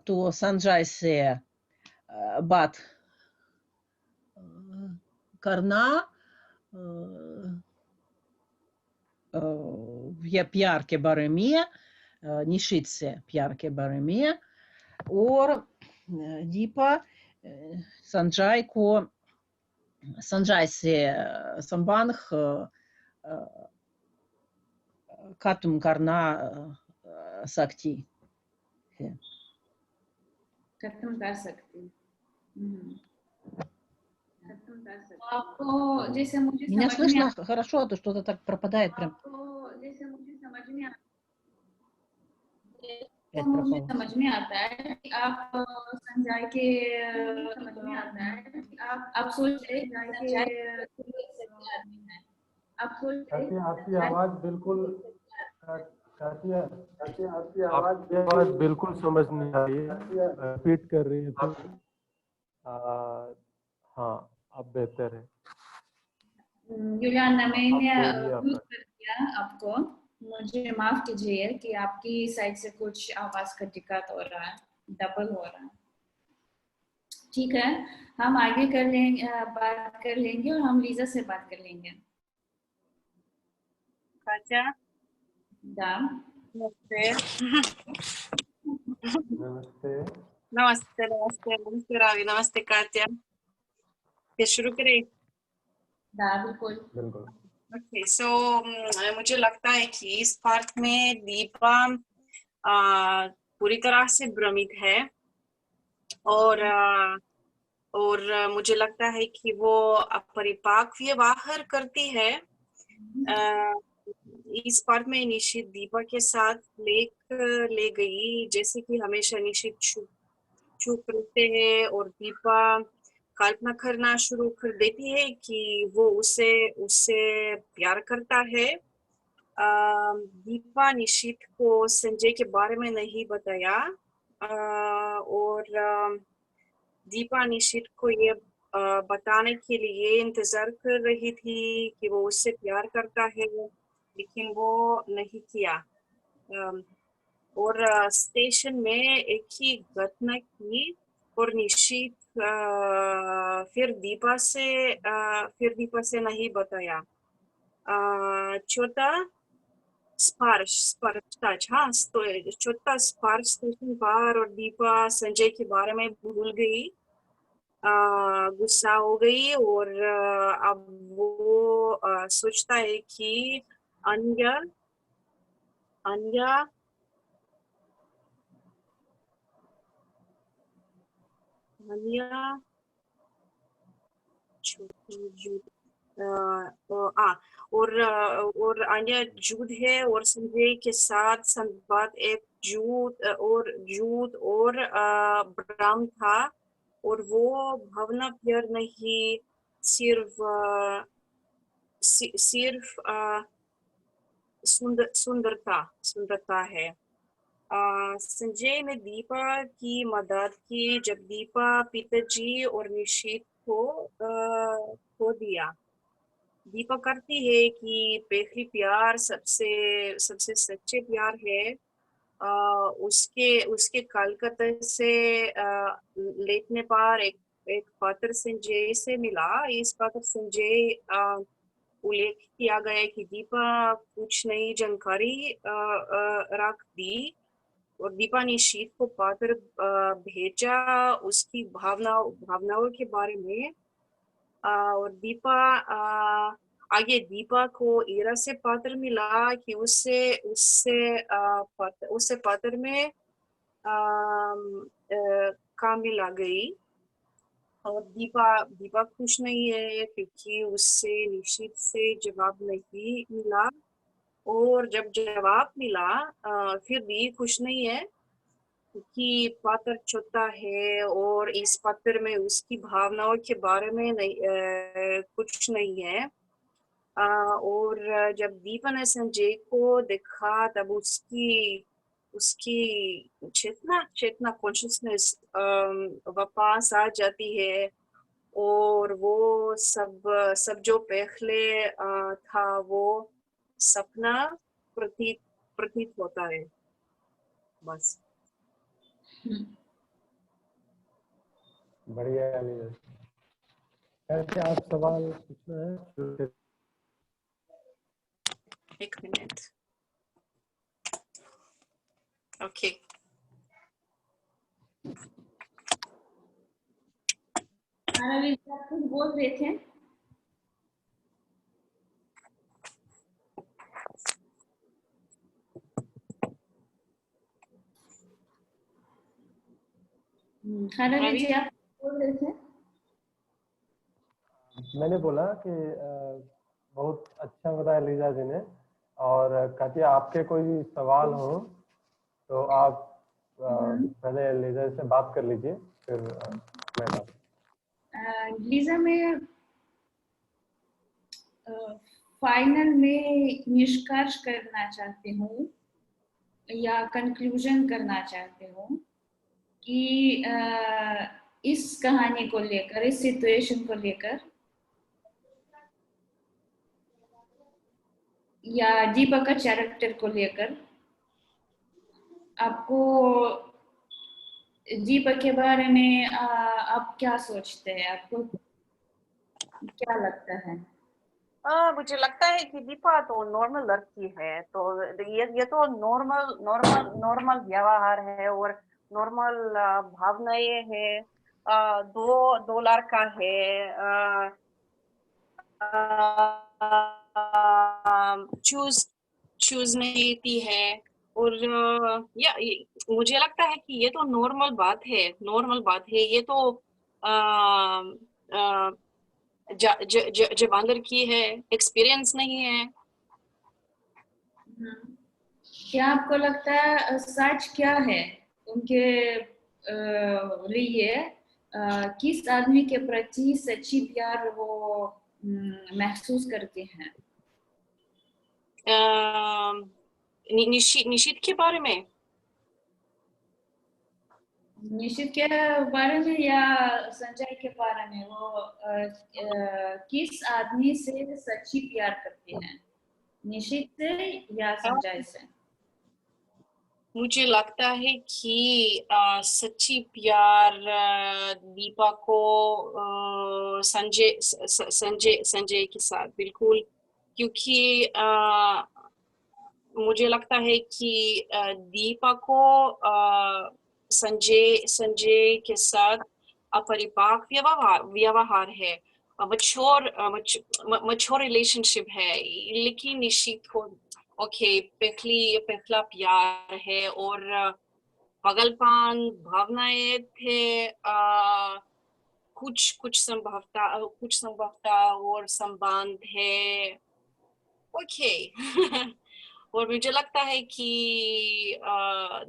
Speaker 4: तो संजय से बात करना या प्यार के बारे में निशित से प्यार के बारे में और दीपा संजय से संबंध खत्म करना सकती है।
Speaker 1: खत्म कर सकती। आपको जैसे मुझे
Speaker 4: меня
Speaker 1: समझ
Speaker 4: слышно
Speaker 1: में
Speaker 4: хорошо, а то что-то так пропадает прям.
Speaker 1: आपको जैसे मुझे समझ में
Speaker 4: Это
Speaker 1: मुझे
Speaker 4: пропало.
Speaker 1: समझ में आता है कि आप संजय के समझ में आता है कि आप सोच रहे संजय आप सोच रहे
Speaker 2: आपकी आवाज बिल्कुल आपकी आवाज बिल्कुल समझ नहीं आ रही है, रिपीट कर रही है तो हाँ अब बेहतर है।
Speaker 1: यूलियाना मैंने म्यूट कर दिया आपको, मुझे माफ कीजिए कि आपकी साइड से कुछ आवाज का दिक्कत हो रहा है, डबल हो रहा है। ठीक है, हम आगे कर लेंगे, बात कर लेंगे और हम लीजा से बात कर लेंगे।
Speaker 5: कात्या
Speaker 1: दा
Speaker 5: नमस्ते
Speaker 2: नमस्ते
Speaker 5: नमस्ते नमस्ते नमस्ते रावी, नमस्ते कात्या। ये शुरू करें?
Speaker 1: दा बिल्कुल
Speaker 2: बिल्कुल।
Speaker 5: ओके, सो मुझे लगता है कि इस पार्ट में दीपा पूरी तरह से भ्रमित है और मुझे लगता है कि वो अपरिपक्व व्यवहार करती है। इस पार्ट में निशित दीपा के साथ ले गई, जैसे कि हमेशा निशित चुप रहते हैं और दीपा कल्पना करना शुरू कर देती है कि वो उससे प्यार करता है। दीपा निशित को संजय के बारे में नहीं बताया और दीपा निशित को ये बताने के लिए इंतजार कर रही थी कि वो उससे प्यार करता है, लेकिन वो नहीं किया। और स्टेशन में एक ही घटना की और निशित फिर दीपा से नहीं बताया। चौथा स्पर्श टच, हाँ तो चौथा स्पर्श स्टेशन पर और दीपा संजय के बारे में भूल गई, गुस्सा हो गई और अब वो सोचता है कि अन्य और अन्य झूठ है और संजय के साथ संवाद एक झूठ और भ्रम था और वो भावना प्यार नहीं सिर्फ सुंदरता है। संजय ने दीपा की मदद की जब दीपा पिताजी और निशित को खो दिया। दीपा करती है कि पहली प्यार सबसे सबसे सच्चे प्यार है। उसके कलकत्ता से लेटने पर एक पत्र संजय से मिला। इस पत्र संजय उल्लेख किया गया कि दीपा कुछ नई जानकारी रख दी और दीपा ने शीत को पत्र भेजा उसकी भावनाओं के बारे में। और दीपा आगे दीपा को ईरा से पत्र मिला कि उससे पत्र में काम मिला गई। और दीपा खुश नहीं है क्योंकि उससे निश्चित से जवाब नहीं मिला। और जब जवाब मिला फिर भी खुश नहीं है क्योंकि पत्र छोटा है और इस पत्र में उसकी भावनाओं के बारे में कुछ नहीं है। और जब दीपा ने संजय को देखा तब उसकी चेतना कॉन्शियसनेस वापस आ जाती है और वो सब जो पहले था वो सपना प्रतीत होता है। बस।
Speaker 2: बढ़िया है। ऐसे आप सवाल पूछना है?
Speaker 5: एक मिनट। ओके।
Speaker 1: आप कुछ बोल रहे थे? खाना जी आप बोल रहे थे?
Speaker 2: मैंने बोला कि बहुत अच्छा बताया लीजा जी ने। और कातिया आपके कोई सवाल हो तो आप पहले लीजा से बात कर लीजिए फिर मैं बात।
Speaker 1: लीजा में फाइनल में निष्कर्ष करना चाहती हूँ या कंक्लूजन करना चाहती हूँ कि इस कहानी को लेकर, इस सिचुएशन को लेकर या दीपक का कैरेक्टर को लेकर आपको दीपक के बारे में आप क्या सोचते हैं? आपको क्या लगता है?
Speaker 5: मुझे लगता है कि दीपा तो नॉर्मल लड़की है, तो ये तो नॉर्मल व्यवहार है और नॉर्मल भावनाएं है। दो लड़का है, चूज नहीं थी है। और मुझे लगता है कि ये तो नॉर्मल बात है। ये तो जब अंदर की है, एक्सपीरियंस नहीं है।
Speaker 1: क्या आपको लगता है सच क्या है उनके लिए? किस आदमी के प्रति सच्ची प्यार वो महसूस करते हैं?
Speaker 5: निशित के बारे में?
Speaker 1: निशित के बारे में या संजय के बारे में? वो किस आदमी से सच्ची प्यार करते हैं, निशित से या संजय से?
Speaker 5: मुझे लगता है कि सच्ची प्यार दीपा को संजय के साथ बिल्कुल, क्योंकि मुझे लगता है कि दीपा को संजय के साथ अपरिपक्व व्यवहार है, मच्योर रिलेशनशिप है। लेकिन निश्चित को ओके पहला प्यार है और पागलपन भावनाएं थे, कुछ संभवता और संबंध है। ओके। और मुझे लगता है कि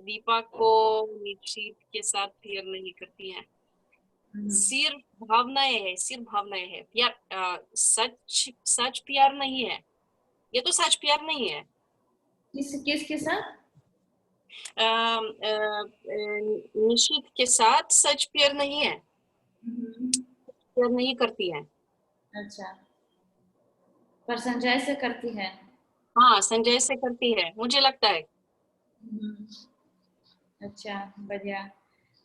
Speaker 5: दीपा को निश्चित के साथ प्यार नहीं करती है। सिर्फ भावनाएं है। प्यार सच प्यार नहीं है। ये तो सच प्यार नहीं है।
Speaker 1: किसके साथ?
Speaker 5: निशित के साथ सच प्यार नहीं है, प्यार नहीं करती है।
Speaker 1: अच्छा, पर संजय से करती है।
Speaker 5: हाँ, संजय से करती है, मुझे लगता है।
Speaker 1: अच्छा, बढ़िया।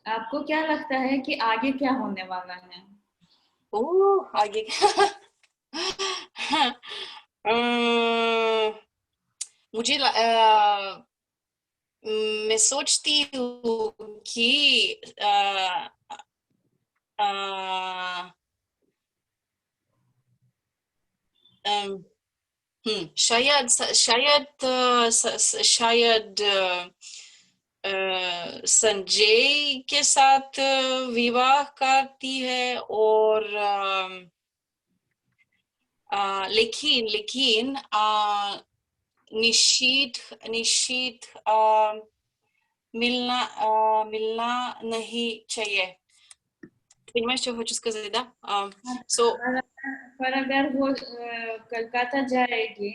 Speaker 1: आपको क्या लगता है कि आगे क्या होने वाला है?
Speaker 5: ओह, आगे मुझे मैं सोचती हूँ कि शायद शायद संजय के साथ विवाह करती है, और लेकिन निशित मिलना नहीं चाहिए. Понимаешь, что я хочу сказать, да? So,
Speaker 1: पर अगर वो कलकत्ता जाएगी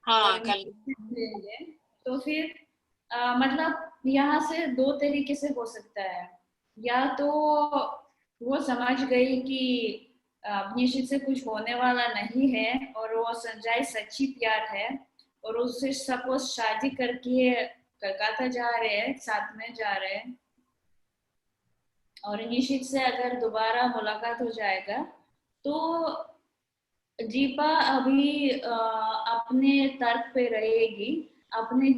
Speaker 5: हाँ,
Speaker 1: और मिलेंगे, तो फिर मतलब यहाँ से दो तरीके से हो सकता है। या तो वो समझ गई कि निश्चित से कुछ होने वाला नहीं है और वो संजय सच्ची प्यार है और उससे सपोज शादी करके कलकत्ता जा रहे हैं, साथ में जा रहे हैं, और निश्चित से अगर दोबारा मुलाकात हो जाएगा तो दीपा अभी अपने तर्क पे रहेगी, अपने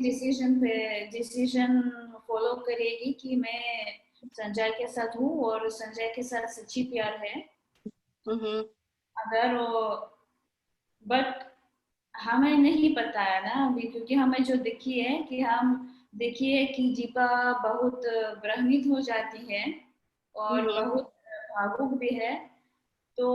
Speaker 1: डिसीजन फॉलो करेगी कि मैं संजय के साथ हूँ और संजय के साथ सच्ची प्यार है। अगर वो, बट हमें नहीं पता है ना अभी, क्योंकि हमें जो देखिए कि दीपा बहुत भ्रमित हो जाती है और बहुत भावुक भी है। तो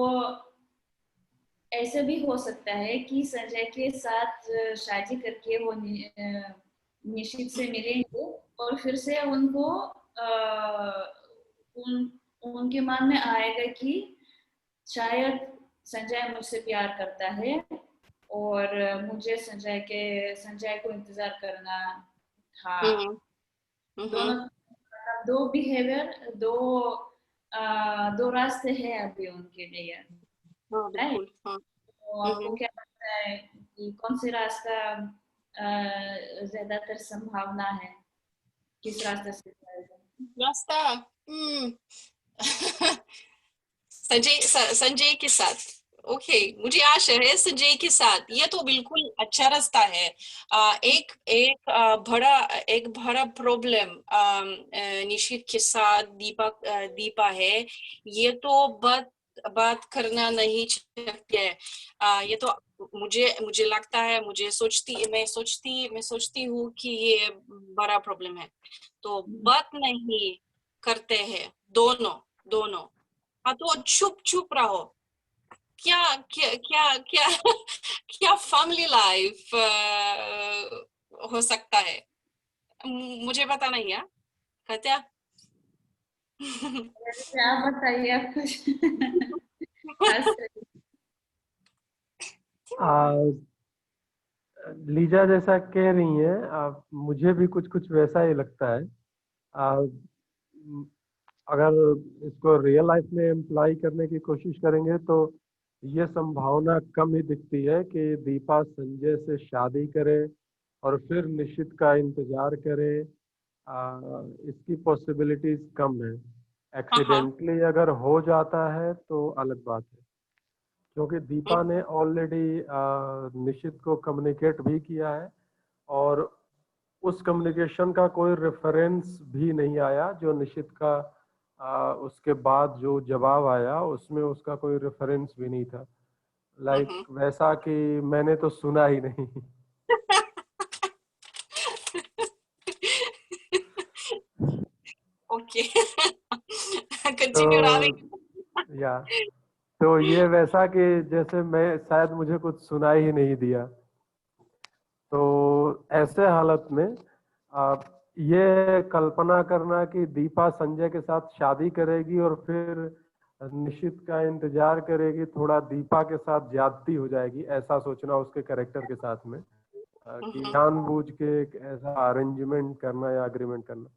Speaker 1: ऐसे भी हो सकता है कि संजय के साथ शादी करके वो निश्चित से मिलेंगे और फिर से उनको उनके मन में आएगा कि शायद संजय मुझसे प्यार करता है और मुझे संजय को इंतजार करना था। दोनों दो बिहेवियर, दो रास्ते हैं अभी उनके लिए।
Speaker 5: बिल्कुल।
Speaker 1: तो आपको क्या लगता है कि कौन सी रास्ता ज्यादातर संभावना है, किस रास्ते से जाएगा?
Speaker 5: रास्ता संजय के साथ। ओके, मुझे आशा है संजय के साथ। ये तो बिल्कुल अच्छा रास्ता है। एक बड़ा प्रॉब्लम निशित के साथ दीपा है। ये तो बात करना नहीं चाहिए। ये तो मुझे लगता है, मैं सोचती हूँ कि ये बड़ा प्रॉब्लम है, तो बात नहीं करते हैं दोनों। हाँ, तो चुप रहो। क्या क्या क्या क्या क्या फैमिली लाइफ हो सकता है, मुझे पता नहीं है। कत्या
Speaker 1: आप बताइए, आप कुछ खास
Speaker 2: लीजा जैसा कह रही है, मुझे भी कुछ वैसा ही लगता है। अगर इसको रियल लाइफ में एम्प्लॉय करने की कोशिश करेंगे तो ये संभावना कम ही दिखती है कि दीपा संजय से शादी करे और फिर निशित का इंतजार करे। इसकी पॉसिबिलिटीज कम है। एक्सीडेंटली अगर हो जाता है तो अलग बात है, क्योंकि दीपा ने ऑलरेडी निशित को कम्युनिकेट भी किया है और उस कम्युनिकेशन का कोई रेफरेंस भी नहीं आया। जो निशित का उसके बाद जो जवाब आया उसमें उसका कोई रेफरेंस भी नहीं था। लाइक वैसा कि मैंने तो सुना ही नहीं।
Speaker 5: ओके, कंटिन्यू
Speaker 2: या तो ये वैसा कि जैसे मैं शायद मुझे कुछ सुना ही नहीं दिया। तो ऐसे हालत में आप ये कल्पना करना कि दीपा संजय के साथ शादी करेगी और फिर निशित का इंतजार करेगी, थोड़ा दीपा के साथ ज्यादती हो जाएगी, ऐसा सोचना उसके कैरेक्टर के साथ में। कि जानबूझ के एक ऐसा अरेंजमेंट करना या एग्रीमेंट करना,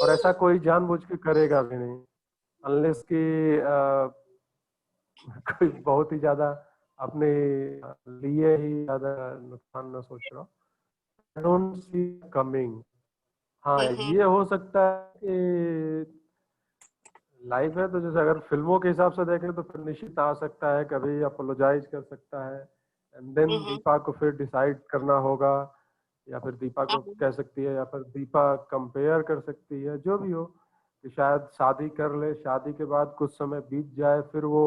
Speaker 2: और ऐसा कोई जानबूझ के करेगा भी नहीं अनलेस कि कोई बहुत ही ज्यादा अपने लिए ही ज्यादा नुकसान न सोच रहा हो। I don't see coming. हाँ ये हो सकता है कि लाइफ है तो जैसे अगर फिल्मों के हिसाब से देखें तो फिर निश्चित आ सकता है, कभी अपोलोजाइज कर सकता है एंड देन दीपा को फिर डिसाइड करना होगा, या फिर दीपा को कह सकती है, या फिर दीपा कंपेयर कर सकती है, जो भी हो, कि शायद शादी कर ले, शादी के बाद कुछ समय बीत जाए, फिर वो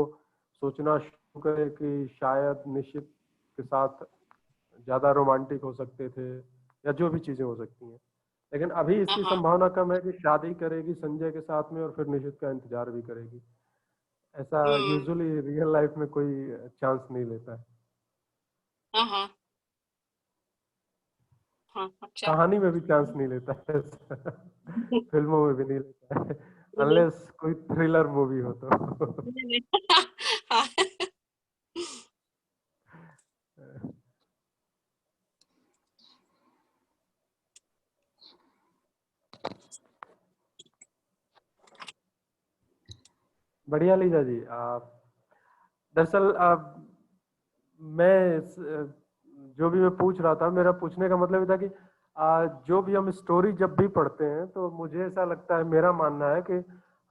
Speaker 2: सोचना शुरू करे कि शायद निश्चित के साथ ज्यादा रोमांटिक हो सकते थे, या जो भी चीजें हो सकती हैं। लेकिन अभी इसकी संभावना कम है कि शादी करेगी संजय के साथ में और फिर निश्चित का इंतजार भी करेगी। ऐसा यूजुअली रियल लाइफ में कोई चांस नहीं लेता है।
Speaker 5: अच्छा।
Speaker 2: कहानी में भी चांस नहीं लेता है फिल्मों में भी नहीं लेता है, अनलेस कोई थ्रिलर मूवी हो तो बढ़िया लीजा जी। दरअसल मैं जो भी मैं पूछ रहा था, मेरा पूछने का मतलब ये था कि जो भी हम स्टोरी जब भी पढ़ते हैं तो मुझे ऐसा लगता है, मेरा मानना है कि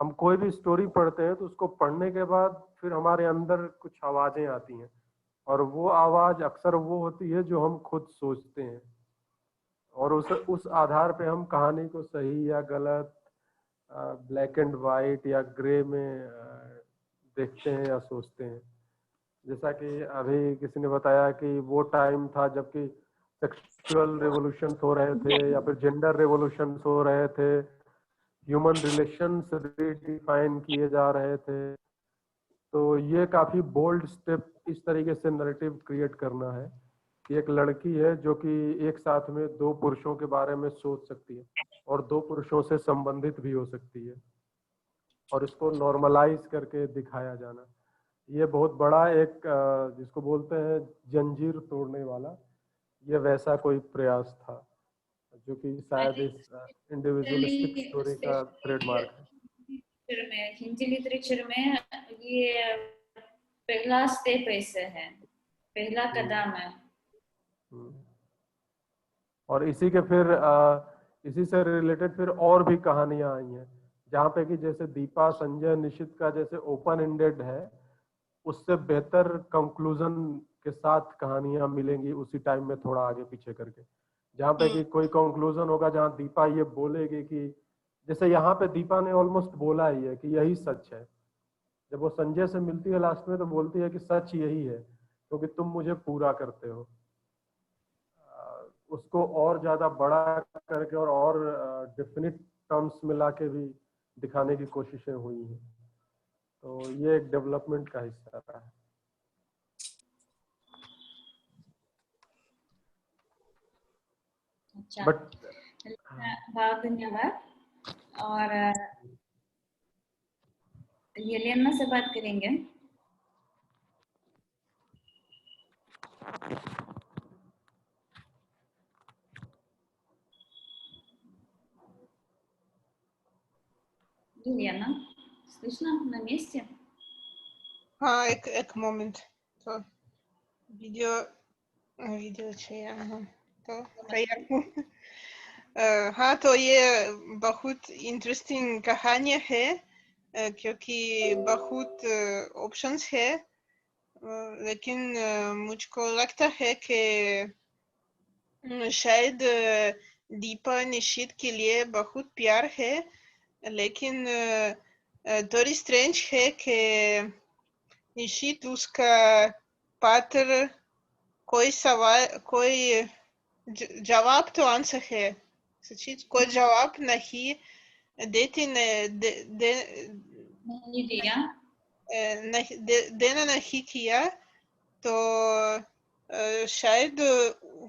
Speaker 2: हम कोई भी स्टोरी पढ़ते हैं तो उसको पढ़ने के बाद फिर हमारे अंदर कुछ आवाजें आती हैं, और वो आवाज अक्सर वो होती है जो हम खुद सोचते हैं, और उस आधार पे हम कहानी को सही या गलत, ब्लैक एंड वाइट या ग्रे में देखते हैं या सोचते हैं। जैसा कि अभी किसी ने बताया कि वो टाइम था जबकि सेक्सुअल रेवोल्यूशन हो रहे थे या फिर जेंडर रेवोल्यूशन हो रहे थे, ह्यूमन रिलेशंस रीडिफाइन किए जा रहे थे। तो ये काफी बोल्ड स्टेप इस तरीके से नैरेटिव क्रिएट करना है कि एक लड़की है जो कि एक साथ में दो पुरुषों के बारे में सोच सकती है और दो पुरुषों से संबंधित भी हो सकती है, और इसको नॉर्मलाइज करके दिखाया जाना, ये बहुत बड़ा एक जिसको बोलते हैं जंजीर तोड़ने वाला, ये वैसा कोई प्रयास था जो कि शायद इस इंडिविजुअलिस्टिक स्टोरी का ट्रेडमार्क है।
Speaker 1: हिंदी लिटरेचर में ये पहला स्टेप ऐसे है, पहला कदम है।
Speaker 2: और इसी के फिर इसी से रिलेटेड फिर और भी कहानियां आई हैं, जहाँ पे कि जैसे दीपा संजय निशित का जैसे ओपन एंडेड है, उससे बेहतर कंक्लूजन के साथ कहानियां मिलेंगी उसी टाइम में थोड़ा आगे पीछे करके, जहाँ पे कि कोई कंक्लूजन होगा जहाँ दीपा ये बोलेगी कि जैसे यहाँ पे दीपा ने ऑलमोस्ट बोला ही है कि यही सच है। जब वो संजय से मिलती है लास्ट में तो बोलती है कि सच यही है क्योंकि तुम मुझे पूरा करते हो। उसको और ज्यादा बड़ा करके और डेफिनिट टर्म्स मिला के भी दिखाने की कोशिशें हुई हैं, तो ये एक डेवलपमेंट का हिस्सा रहा है।
Speaker 1: अच्छा,
Speaker 2: बट
Speaker 1: बहुत धन्यवाद। और येलेना से बात करेंगे। Елена, слышно на месте?
Speaker 6: हाँ एक मोमेंट, तो वीडियो चाहिए। तो तैयार हूँ। हाँ, तो ये बहुत इंटरेस्टिंग कहानी है क्योंकि बहुत ऑप्शंस है, लेकिन मुझको लगता है कि शायद दीपा निशित के लिए बहुत प्यार है, लेकिन थोड़ी स्ट्रेंज है कि निशित उसका पात्र कोई सवाल, कोई जवाब तो आंसर है, सचित कोई जवाब नहीं देती
Speaker 1: नहीं दिया।
Speaker 6: देना नहीं किया, तो शायद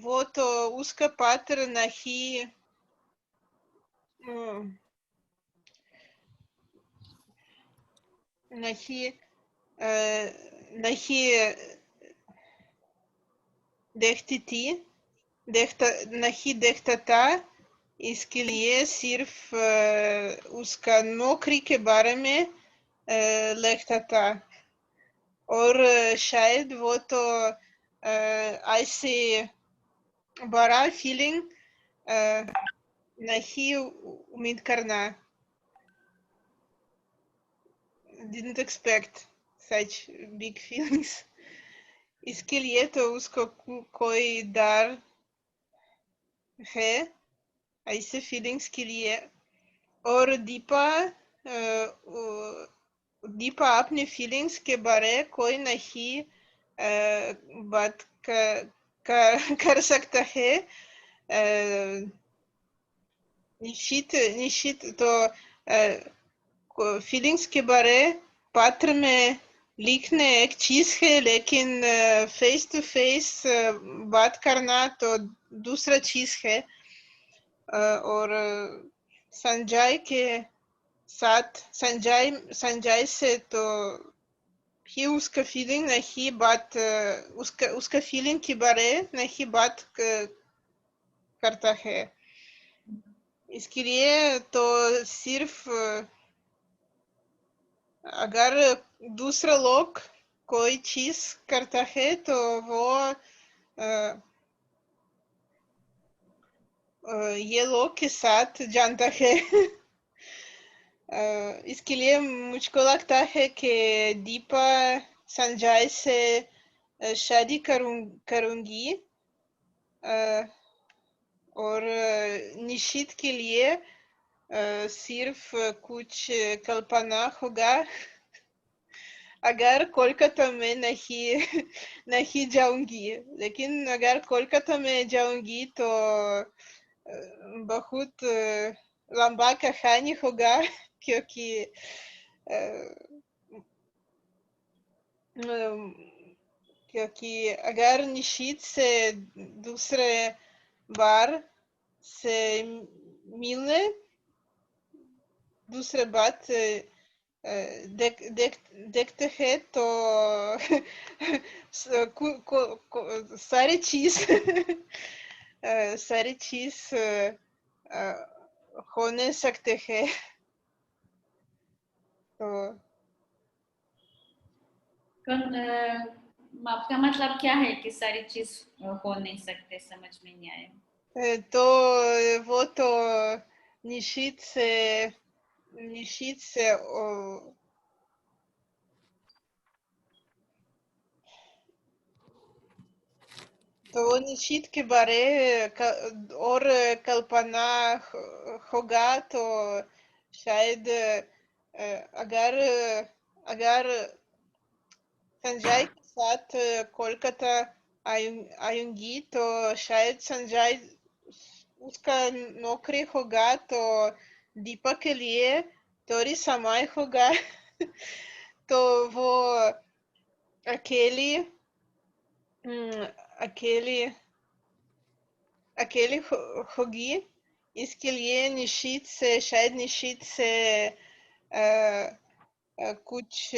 Speaker 6: वो तो उसका पात्र नहीं नहीं नहीं देखती थी, नहीं देखता था, इसके लिए सिर्फ उसका नौकरी के बारे में लिखता था। और शायद वो तो ऐसे बड़ा फीलिंग नहीं उम्मीद करना, didn't expect such big feelings. इसके लिए तो उसको कोई डर है ऐसे फीलिंग्स के लिए। और दीपा अपने फीलिंग्स के बारे कोई नहीं बात कर सकता है। निश्चित तो फीलिंग्स के बारे पत्र में लिखने एक चीज है, लेकिन फेस टू फेस बात करना तो दूसरा चीज है। और संजय के साथ संजय से तो ही उसका फीलिंग नहीं बात उसका फीलिंग के बारे नहीं बात करता है। इसके लिए तो सिर्फ अगर दूसरा लोग कोई चीज करता है तो वो ये लोग के साथ जानता है। इसके लिए मुझको लगता है कि दीपा संजय से शादी करूंगी। और निश्चित के लिए सिर्फ कुछ कल्पना होगा। अगर कोलकाता में नहीं जाऊंगी, लेकिन अगर कोलकाता में जाऊंगी तो बहुत लंबा कहानी होगा, क्योंकि अगर निश्चित से दूसरे बार से मिलने दूसरे बात देखते हैं तो सारी चीज होने सकते हैं। तो
Speaker 1: आपका मतलब क्या है कि सारी चीज हो नहीं सकते, समझ में नहीं आया।
Speaker 6: तो वो तो निश्चित से तो वो निश्चित के बारे और कल्पना होगा। तो शायद अगर संजय के साथ कोलकाता आऊंगी तो शायद संजय उसका नौकरी होगा, तो दीपक के लिए थोड़ी समय होगा। तो वो अकेली अकेली होगी। इसके लिए शायद निश्चित से कुछ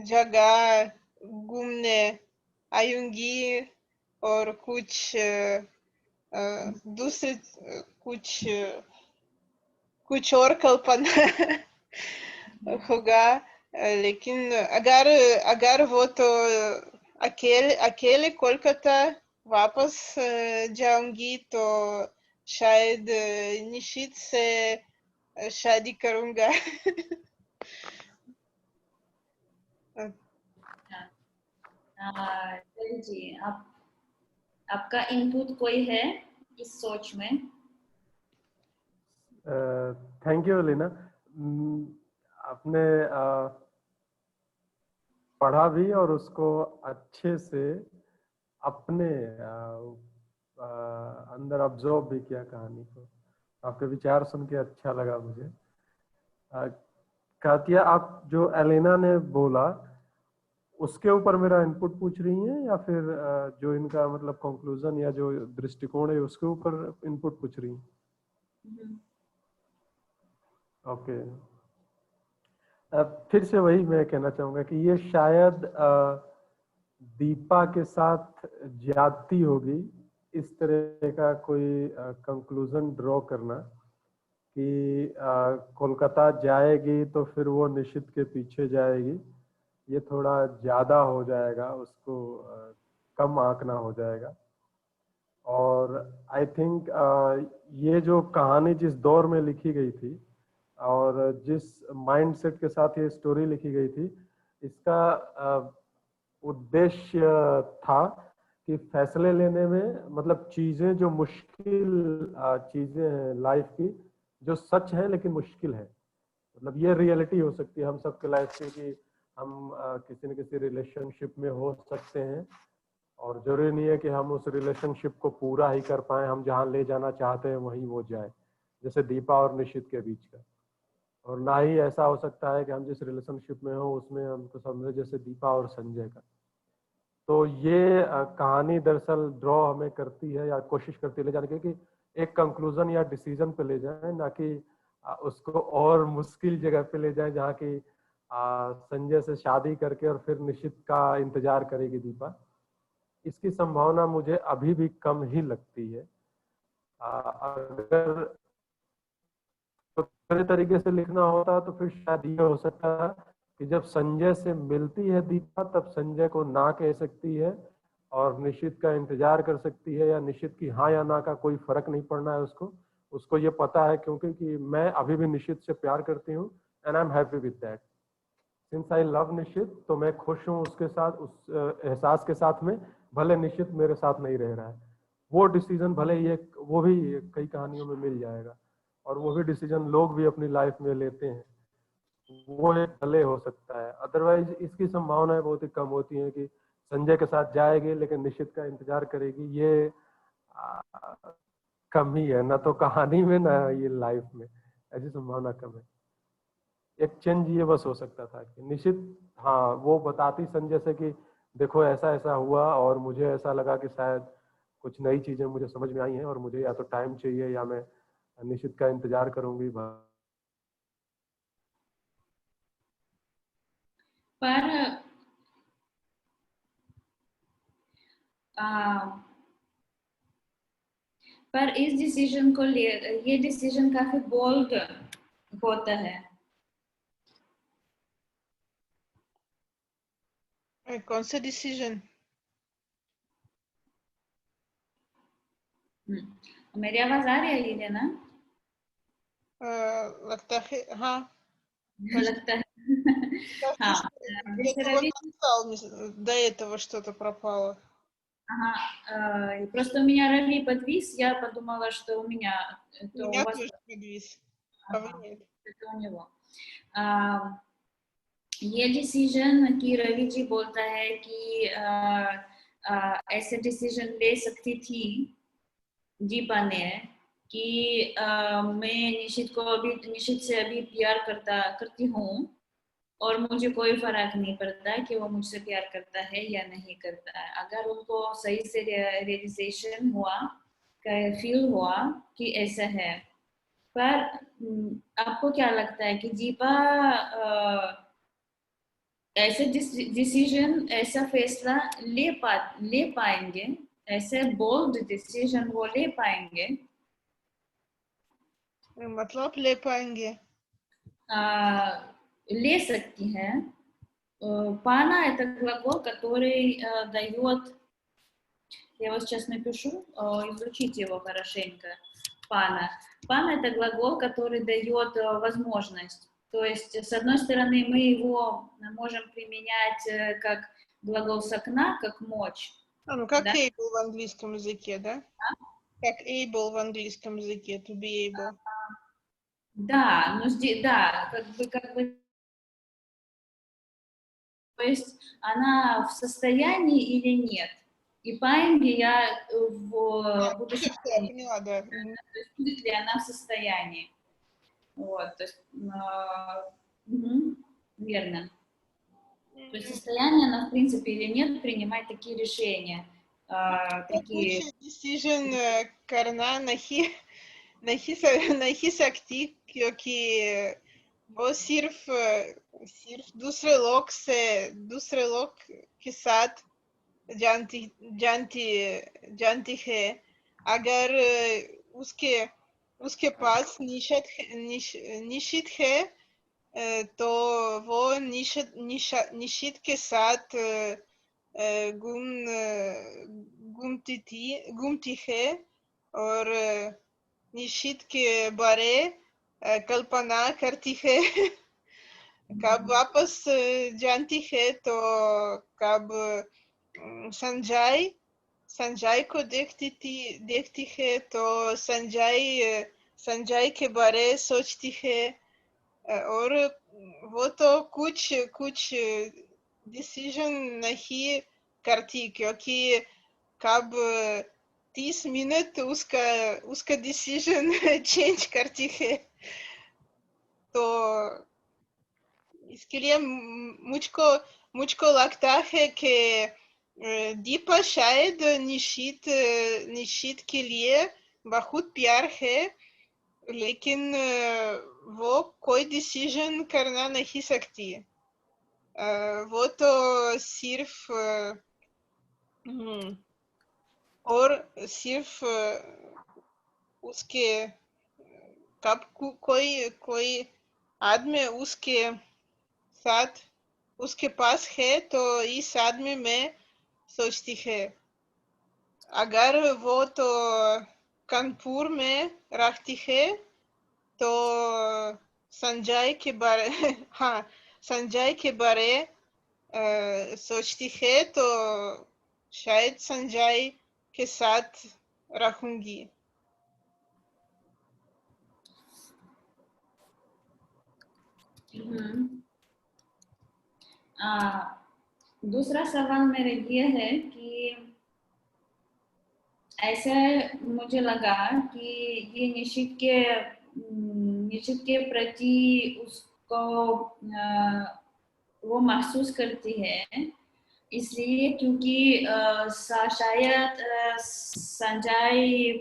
Speaker 6: जगह घूमने आऊंगी और कुछ दूसरे कुछ और कल्पना होगा। लेकिन अगर वो तो अकेले कोलकाता वापस जाऊंगी तो शायद निश्चित से शादी करूंगा।
Speaker 1: चलिए जी, आपका इनपुट कोई है इस सोच में?
Speaker 2: Thank you Leena. आपने पढ़ा भी और उसको अच्छे से अपने अंदर ऑब्जर्व भी किया कहानी को। आपके विचार सुन के अच्छा लगा मुझे। कातिया, आप जो एलेना ने बोला उसके ऊपर मेरा इनपुट पूछ रही हैं या फिर जो इनका मतलब कंक्लूजन या जो दृष्टिकोण है उसके ऊपर इनपुट पूछ रही हैं? ओके। फिर से वही मैं कहना चाहूंगा कि ये शायद दीपा के साथ ज्यादती होगी इस तरह का कोई कंक्लूजन ड्रॉ करना कि कोलकाता जाएगी तो फिर वो निशित के पीछे जाएगी, ये थोड़ा ज़्यादा हो जाएगा, उसको कम आंकना हो जाएगा। और आई थिंक ये जो कहानी जिस दौर में लिखी गई थी और जिस माइंडसेट के साथ ये स्टोरी लिखी गई थी, इसका उद्देश्य था कि फैसले लेने में, मतलब चीज़ें जो मुश्किल चीज़ें हैं लाइफ की, जो सच है लेकिन मुश्किल है, मतलब ये रियलिटी हो सकती है हम सबके लाइफ की कि हम किसी न किसी रिलेशनशिप में हो सकते हैं और जरूरी नहीं है कि हम उस रिलेशनशिप को पूरा ही कर पाए, हम जहाँ ले जाना चाहते हैं वहीं वो जाए, जैसे दीपा और निशित के बीच का। और ना ही ऐसा हो सकता है कि हम जिस रिलेशनशिप में हो उसमें हमको समझे जैसे दीपा और संजय का। तो ये कहानी दरअसल ड्रॉ हमें करती है या कोशिश करती है ले जाने की कि एक कंक्लूजन या डिसीजन पे ले जाए, ना कि उसको और मुश्किल जगह पे ले जाए जहाँ की संजय से शादी करके और फिर निशित का इंतजार करेगी दीपा। इसकी संभावना मुझे अभी भी कम ही लगती है। अगर दूसरे तरीके से लिखना होता तो फिर शायद ये हो सकता है कि जब संजय से मिलती है दीपा तब संजय को ना कह सकती है और निशित का इंतजार कर सकती है, या निशित की हाँ या ना का कोई फर्क नहीं पड़ना है उसको ये पता है क्योंकि कि मैं अभी भी निशित से प्यार करती हूँ and I am happy with that. Since I love Nishit, तो मैं खुश हूँ उसके साथ, उस एहसास के साथ में, भले निशित मेरे साथ नहीं रह रहा है। वो डिसीजन भले ही वो भी कई कहानियों में मिल जाएगा और वो भी डिसीजन लोग भी अपनी लाइफ में लेते हैं, वो एक भले हो सकता है। अदरवाइज इसकी संभावनाएं बहुत ही कम होती हैं कि संजय के साथ जाएगी लेकिन निशित का इंतजार करेगी, ये कम ही है, ना तो कहानी में ना ये लाइफ में, ऐसी संभावना कम है। एक चेंज ये बस हो सकता था कि निशित हाँ वो बताती संजय से कि देखो ऐसा ऐसा हुआ और मुझे ऐसा लगा कि शायद कुछ नई चीजें मुझे समझ में आई हैं और मुझे या तो टाइम चाहिए या मैं निशित का इंतजार करूंगी।
Speaker 1: पर इस डिसीजन को ये डिसीजन काफी बोल्ड होता है।
Speaker 6: कौन सा डिसीजन?
Speaker 1: मेरी आवाज आ रही है ना?
Speaker 6: लगता है हाँ।
Speaker 1: लगता है हाँ, जैसे रवि
Speaker 6: до этого что-то пропало.
Speaker 1: ага, просто у меня Рави подвис, я подумала, что у меня, это у
Speaker 6: Меня
Speaker 1: вас,
Speaker 6: тоже подвис, а вы нет.
Speaker 1: это у него. ये डिसीजन की रवि जी बोलता है कि ऐसे डिसीजन ले सकती थी दीपा ने कि मैं निशित से अभी प्यार करती हूँ और मुझे कोई फर्क नहीं पड़ता कि वो मुझसे प्यार करता है या नहीं करता है। अगर उनको सही से रियलाइजेशन हुआ, फील हुआ कि ऐसा है, पर आपको क्या लगता है कि दीपा ऐसे डिसीजन, ऐसा फैसला ले पाएंगे, ऐसे बोल्ड डिसीजन वो ले पाएंगे?
Speaker 6: मतलब ले पाएंगे?
Speaker 1: ले सकती हैं. Пана — это глагол, который дает, я вот сейчас напишу, изучите его хорошенько. Пана. Пана — это глагол, который дает возможность. То есть, с одной стороны, мы его можем применять как глагол с окна, как мочь.
Speaker 6: Ну, как
Speaker 1: да?
Speaker 6: able в английском языке, да? Как able в английском языке, to be able.
Speaker 1: Да, но здесь, да, как бы, то есть она в состоянии или нет. И паинги я в будущем...
Speaker 6: Я поняла, да.
Speaker 1: То есть будет ли она в состоянии. Вот, то есть, верно. То есть состояние она, в принципе, или нет, принимать такие решения. Такие...
Speaker 6: Decision करना नहीं सकती क्योंकि वो सिर्फ दूसरे लोग के साथ जानती है अगर उसके पास निषिद्ध है, तो वो निषिद्ध के साथ घूमती है और निषिद्ध के बारे कल्पना करती है। कब वापस जानती है तो कब संजय को देखती है तो संजय के बारे सोचती है, और वो तो कुछ डिसीजन नहीं करती, क्योंकि कब 30 मिनट उसका डिसीजन चेंज करती है। तो इसके लिए मुझको लगता है कि दीपा शायद निशित के लिए बहुत प्यार है, लेकिन वो कोई डिसीजन करना नहीं सकती। वो तो सिर्फ और सिर्फ उसके कब कोई आदमी उसके साथ उसके पास है तो इस आदमी में सोचती है। अगर वो तो कानपुर में रहती है तो संजय के बारे हाँ, संजय के बारे सोचती है, तो शायद संजय के साथ रहूंगी।
Speaker 1: दूसरा सवाल मेरा ये है कि ऐसे मुझे लगा कि ये निश्चित के प्रति उसको वो महसूस करती है, इसलिए क्योंकि शायद संजय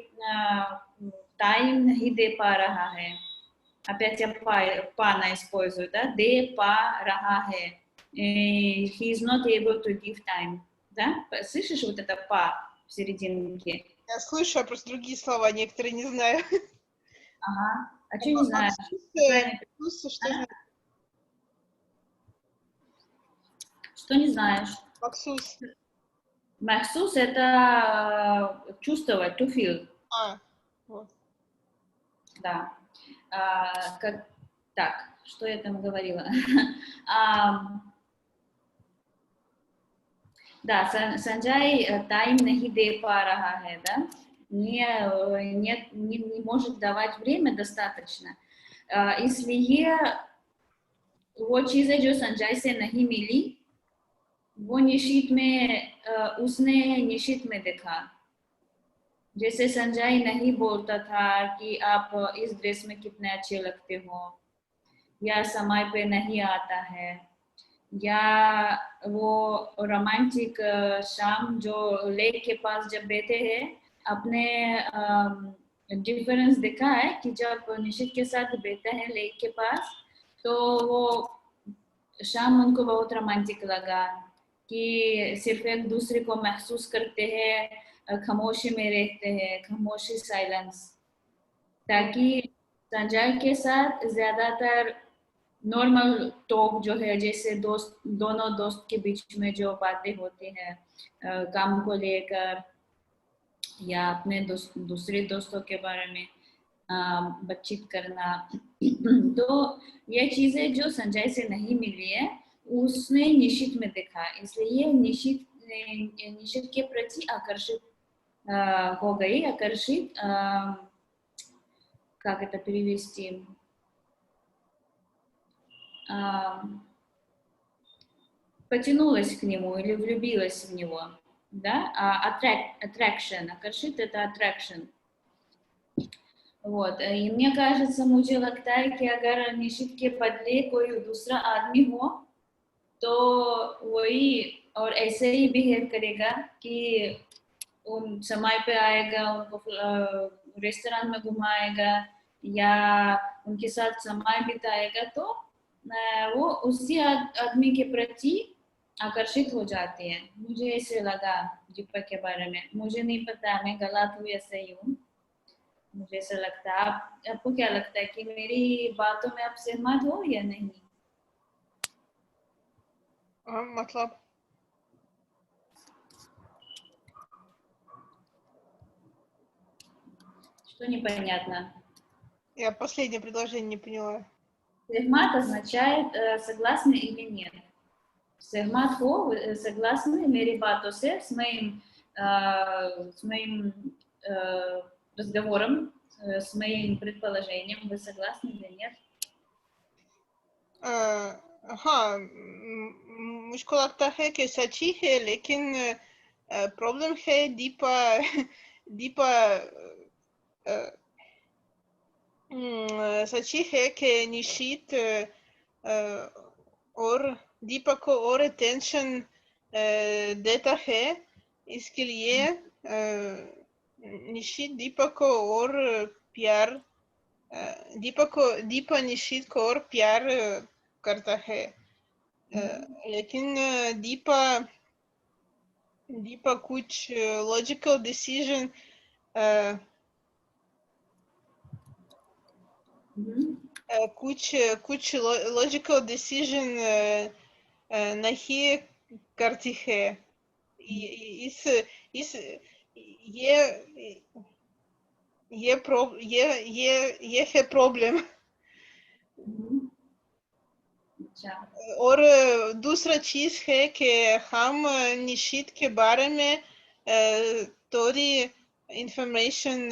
Speaker 1: टाइम नहीं दे पा रहा है। Опять я па использую, да? De па рага है. He is not able to give time. Да? Слышишь вот это па в серединке?
Speaker 6: Я слышу, а просто другие слова некоторые не знаю.
Speaker 1: Ага. А что не знаешь? Что не знаешь?
Speaker 6: Максус.
Speaker 1: Махсус — это чувствовать, to feel.
Speaker 6: Вот.
Speaker 1: Да. Так, что я там говорила? Да, Санджай тайм नहीं दे पा रहा है, да? Не может давать время достаточно. इसलिए वो चीजें जो संजय से नहीं मिली, वो निशित में उसने निशित में देखा। जैसे संजय नहीं बोलता था कि आप इस ड्रेस में कितने अच्छे लगते हो, या समय पे नहीं आता है, या वो रोमांटिक शाम जो लेक के पास जब बैठे हैं, अपने डिफरेंस दिखा है कि जब निशित के साथ बैठे हैं लेक के पास, तो वो शाम उनको बहुत रोमांटिक लगा कि सिर्फ एक दूसरे को महसूस करते हैं, खामोशी में रहते हैं, खामोशी, साइलेंस, ताकि संजय के साथ ज्यादातर नॉर्मल टॉक जो है, जैसे दोनों दोस्त के बीच में जो बातें होती हैं काम को लेकर या अपने दूसरे दोस्तों के बारे में बातचीत करना, तो ये चीजें जो संजय से नहीं मिली है, उसने निशित में देखा, इसलिए निशित के प्रति आकर्षित हो गई, आकर्षित, как это перевести, потянулась к нему или влюбилась в него, да? Attraction, आकर्षित — это attraction. Вот, и мне кажется, मुझे लगता है कि अगर निशित के बदले कोई दूसरा आदमी हो, तो वही और ऐसे ही बिहेव करेगा कि उन समय पे आएगा, उनको रेस्टोरेंट में घुमाएगा या उनके साथ समय बिताएगा, तो वो उसी आदमी के प्रति आकर्षित हो जाती हैं। मुझे ऐसे लगा दीपक के बारे में, मुझे नहीं पता मैं गलत हूँ या सही हूँ, मुझे ऐसा लगता है। आपको क्या लगता है कि मेरी बातों में आप सहमत हो या नहीं?
Speaker 6: मतलब
Speaker 1: Что непонятно?
Speaker 6: я последнее предложение не поняла.
Speaker 1: Сехмат означает согласны или нет. Сехмат हो, вы согласны मेरी बातों से, с моим разговором, с моим предположением, вы согласны или нет?
Speaker 6: हाँ, मुझको लगता है कि सच्ची है, लेकिन प्रॉब्लम है दीपा सच्ची है कि निशित और दीपा को और अटेंशन देता है, इसके लिए निशित दीपा को और प्यार दीपा निशित को और प्यार करता है, लेकिन दीपा कुछ लॉजिकल डिसीजन कुछ लॉजिकल डिसीजन नहीं करती है। इस ये है प्रॉब्लम।
Speaker 1: अच्छा।
Speaker 6: और दूसरा चीज है कि हम निशित के बारे में थोड़ी इंफॉर्मेशन,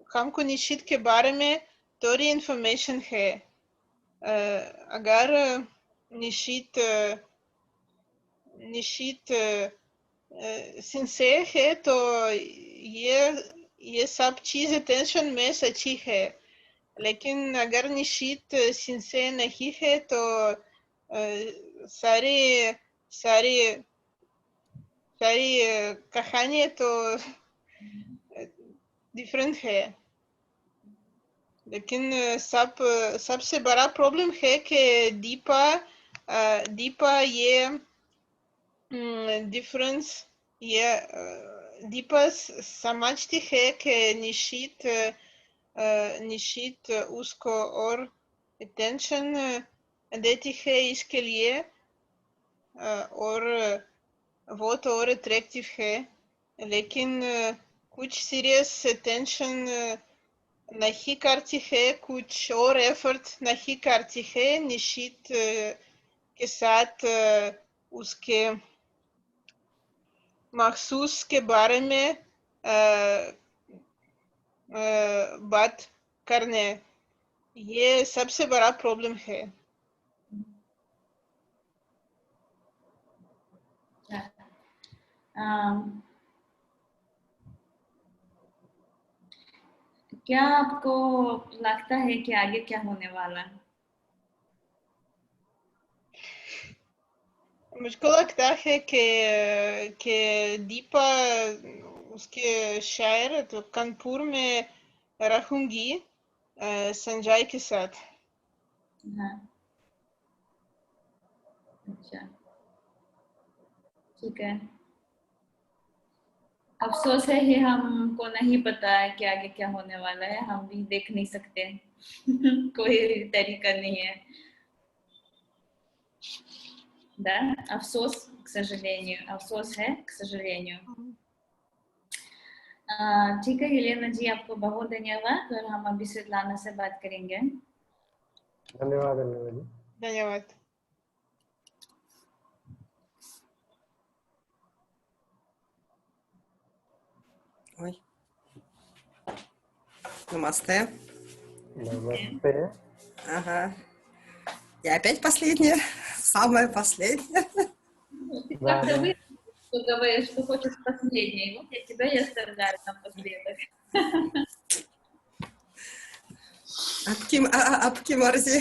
Speaker 6: हमको निशित के बारे में थोड़ी इंफॉर्मेशन है। अगर निशित सिंसेयर है तो ये सब चीज अटेंशन में सच्ची है, लेकिन अगर निशित सिंसेयर नहीं है तो सारी कहानी तो डिफरेंट है। लेकिन सबसे बड़ा प्रॉब्लम है कि दीपा ये डिफरेंस ये दीपा समझती है कि निशित उसको और अटेंशन देती है, इसके लिए और वो तो और अट्रैक्टिव है, लेकिन कुछ सीरियस अटेंशन नहीं करती है, कुछ और एफर्ट नहीं करती है निशित के साथ उसके महसूस के बारे में बात करने। ये सबसे बड़ा प्रॉब्लम है।
Speaker 1: क्या आपको लगता है कि आगे क्या होने वाला है?
Speaker 6: मुझको लगता है कि दीपा उसके शायर तो कानपुर में रहूंगी संजय के साथ।
Speaker 1: हाँ, अच्छा, ठीक है। अफसोस है कि हमको नहीं पता है कि आगे क्या होने वाला है, हम भी देख नहीं सकते कोई तरीका नहीं है। Да, अफसोस, к सожалению, अफसोस है, к सожалению। ठीक है येलेना जी, आपको बहुत धन्यवाद, और हम अभी स्वेtlana से बात करेंगे।
Speaker 2: धन्यवाद येलेना जी।
Speaker 6: धन्यवाद।
Speaker 7: Ой. Намасте.
Speaker 2: नमस्ते।
Speaker 7: Ага. Я опять последняя, самая последняя.
Speaker 1: Ты как-то вы что говоришь, что хочешь последней, вот я тебя и оставляю напоследок.
Speaker 7: आपकी मर्जी।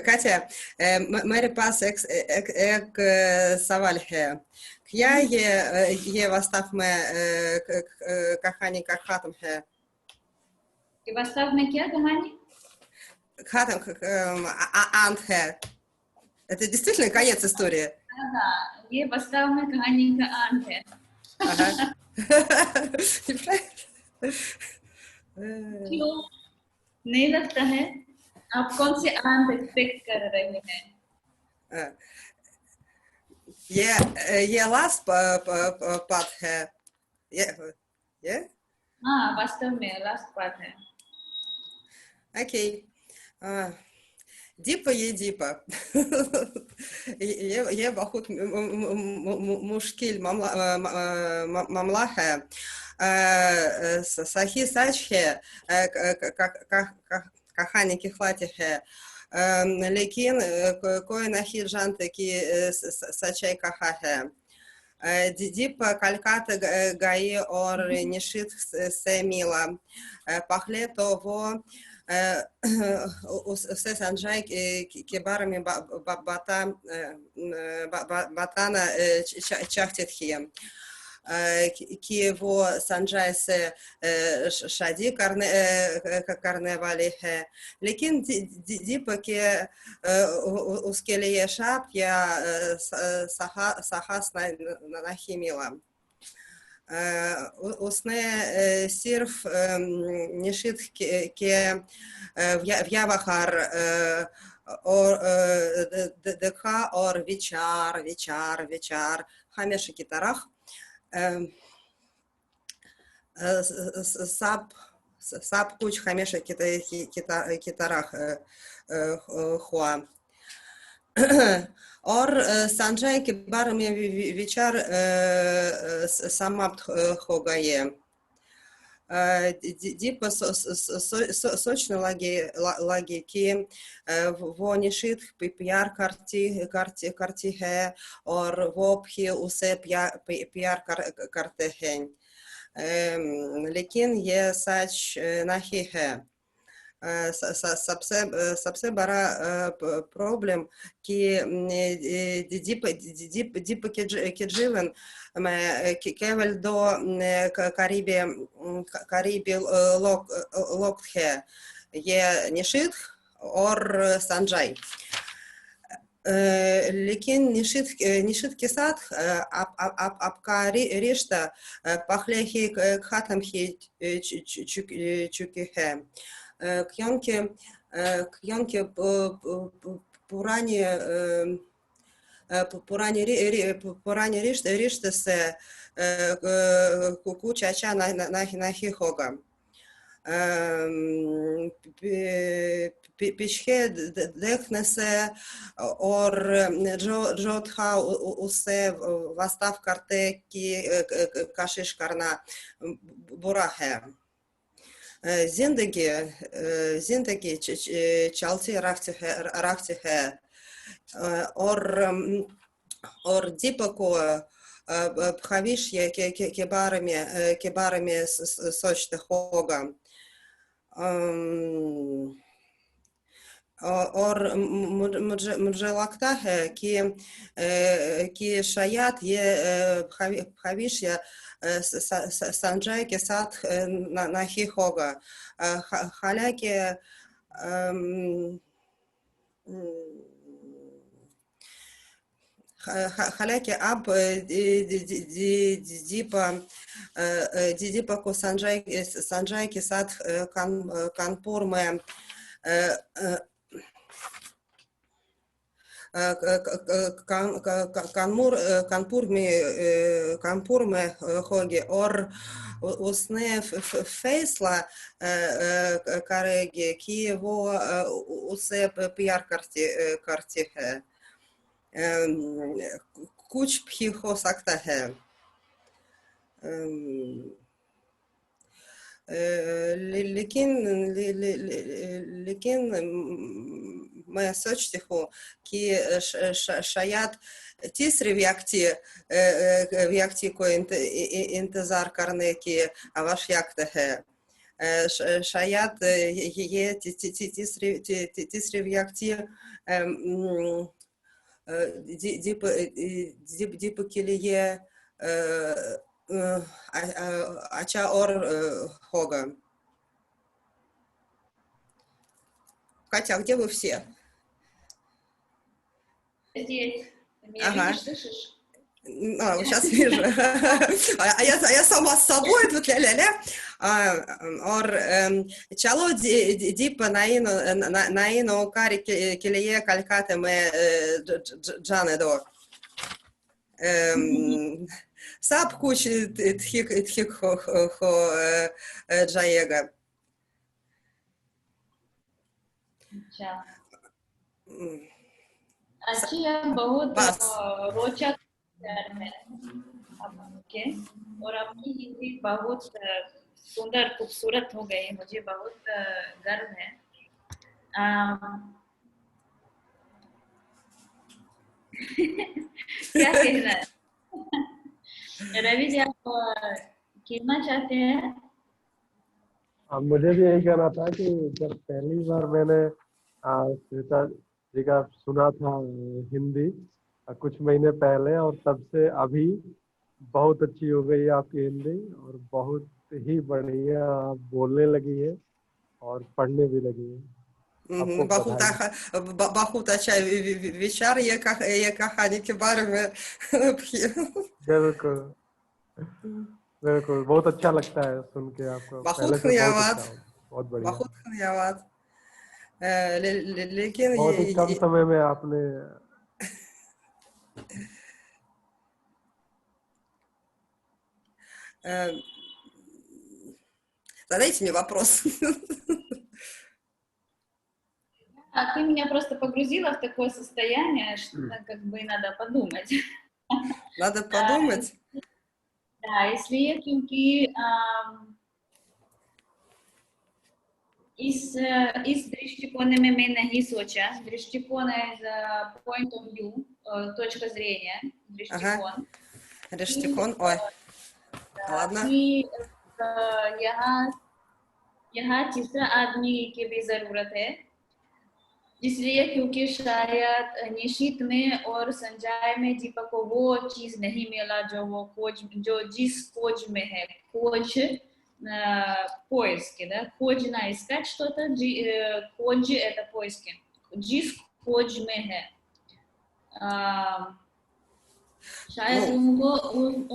Speaker 7: Катя, मेरे पास एक सवाल है। क्या ये वास्तव में कहानी का खत्म है?
Speaker 1: И वास्तव में क्या कहानी?
Speaker 7: Хатам Антхе. Это действительно конец истории.
Speaker 1: हाँ, ये वास्तव में कहानी का अंत है।
Speaker 7: Ага.
Speaker 1: क्यों नहीं लगता है? आप कौन से अंत एक्सपेक्ट कर रहे हैं?
Speaker 7: ये last part है. Yeah?
Speaker 1: हाँ, वास्तव में लास्ट पार्ट है।
Speaker 7: Окей. Дипа е дипа. ये बहुत मुश्किल मामला है. सही सच है, कहानी कहलाती है, लेकिन कोई नहीं जानता कि सच्चाई कहाँ है. दीपा कलकत्ता गई और निश्चित से मिला. पहले तो वो उससे संजय के बारे में बताना चाहती थी कि वो संजय से शादी करने वाली है, लेकिन दीपा के उसके लिए शब्द या साहस नहीं मिला. उसने सिर्फ निश्चित के व्यवहार और देखा और विचार हमेशा की तरह सब कुछ हमेशा की तरह हुआ. और संजय के बारे में विचार समाप्त हो गए. दीपा सोचने लगी कि वो निश्चित प्यार करती है और वो भी उसे प्यार करते हैं, लेकिन ये सच नहीं है. सबसे बड़ा प्रॉब्लम कि दीपा के जीवन में केवल दो करीबी लोग हैं, ये निश्चित और संजय. लेकिन निश्चित के साथ आपका रिश्ता पहले ही खत्म ही चुकी है, क्योंकि पुराने रिश्ते से कुछ अच्छा नहीं होगा. पीछे देखने से और जो था उसे वास्तव करते कि कोशिश करना बुरा है. जिंदगी चलती रहती है और दीपा को भविष्य के बारे में सोचते होगा. और मुझे लगता है कि शायद ये भविष्य संजय के साथ नहीं होगा. हालांकि अब दीपा को संजय के साथ कानपुर में होगी और उसने फैसला करेगी कि वो उसे प्यार करती है. कुछ भी हो सकता है, लेकिन मैं सोचती हूँ कि शायद तीसरे व्यक्ति को इंतजार करने की आवश्यकता है. शायद ये तीसरे व्यक्ति दीपा के लिए अच्छा और होगा. Катя, а где вы все?
Speaker 1: Здесь. Ты меня
Speaker 7: Ага.
Speaker 1: видишь, слышишь?
Speaker 7: Сейчас вижу. А я сама с собой тут ля-ля-ля. Чало дипа наину кари келие калькате ме джане до. Сап куч тхик хо джаега.
Speaker 1: अच्छा अच्छी है बहुत
Speaker 7: बस।
Speaker 1: रोचक है आपके और आपकी हिंदी बहुत सुंदर खूबसूरत हो गई मुझे बहुत गर्व है क्या कहना है रवि जी आप कहना चाहते हैं
Speaker 2: अब मुझे भी यही कहना था कि जब पहली बार मैंने श्वेता जी का सुना था हिंदी कुछ महीने पहले और तब से अभी बहुत अच्छी हो गई है आपकी हिंदी और बहुत ही बढ़िया आप बोलने लगी है और पढ़ने भी लगी है आपको बधाई।
Speaker 7: बहुत अच्छा विचार ये कहानी के बारे में
Speaker 2: बिल्कुल बिल्कुल बहुत अच्छा लगता है सुन के आपको पहले से बहुत बढ़िया
Speaker 7: बहुत धन्यवाद लेकिन
Speaker 2: बहुत ही कम समय में आपने
Speaker 7: задайте мне вопрос.
Speaker 1: Ты меня просто погрузила в такое состояние, что как бы надо подумать.
Speaker 7: Надо подумать?
Speaker 1: Да, इसलिए क्योंकि इस दृष्टिकोण में मैं नहीं सोचा. दृष्टिकोण is point of view, точка зрения, दृष्टिकोण.
Speaker 7: दृष्टिकोण, ой, ладно.
Speaker 1: यहाँ तीसरा आदमी की भी जरूरत है इसलिए क्योंकि शायद निशित में और संजय में दीपक को वो चीज नहीं मिला जो जिस खोज में है खोज поиски, да, खोज ना искать что-то, खोज это поиски, जिस खोज में है शायद उनको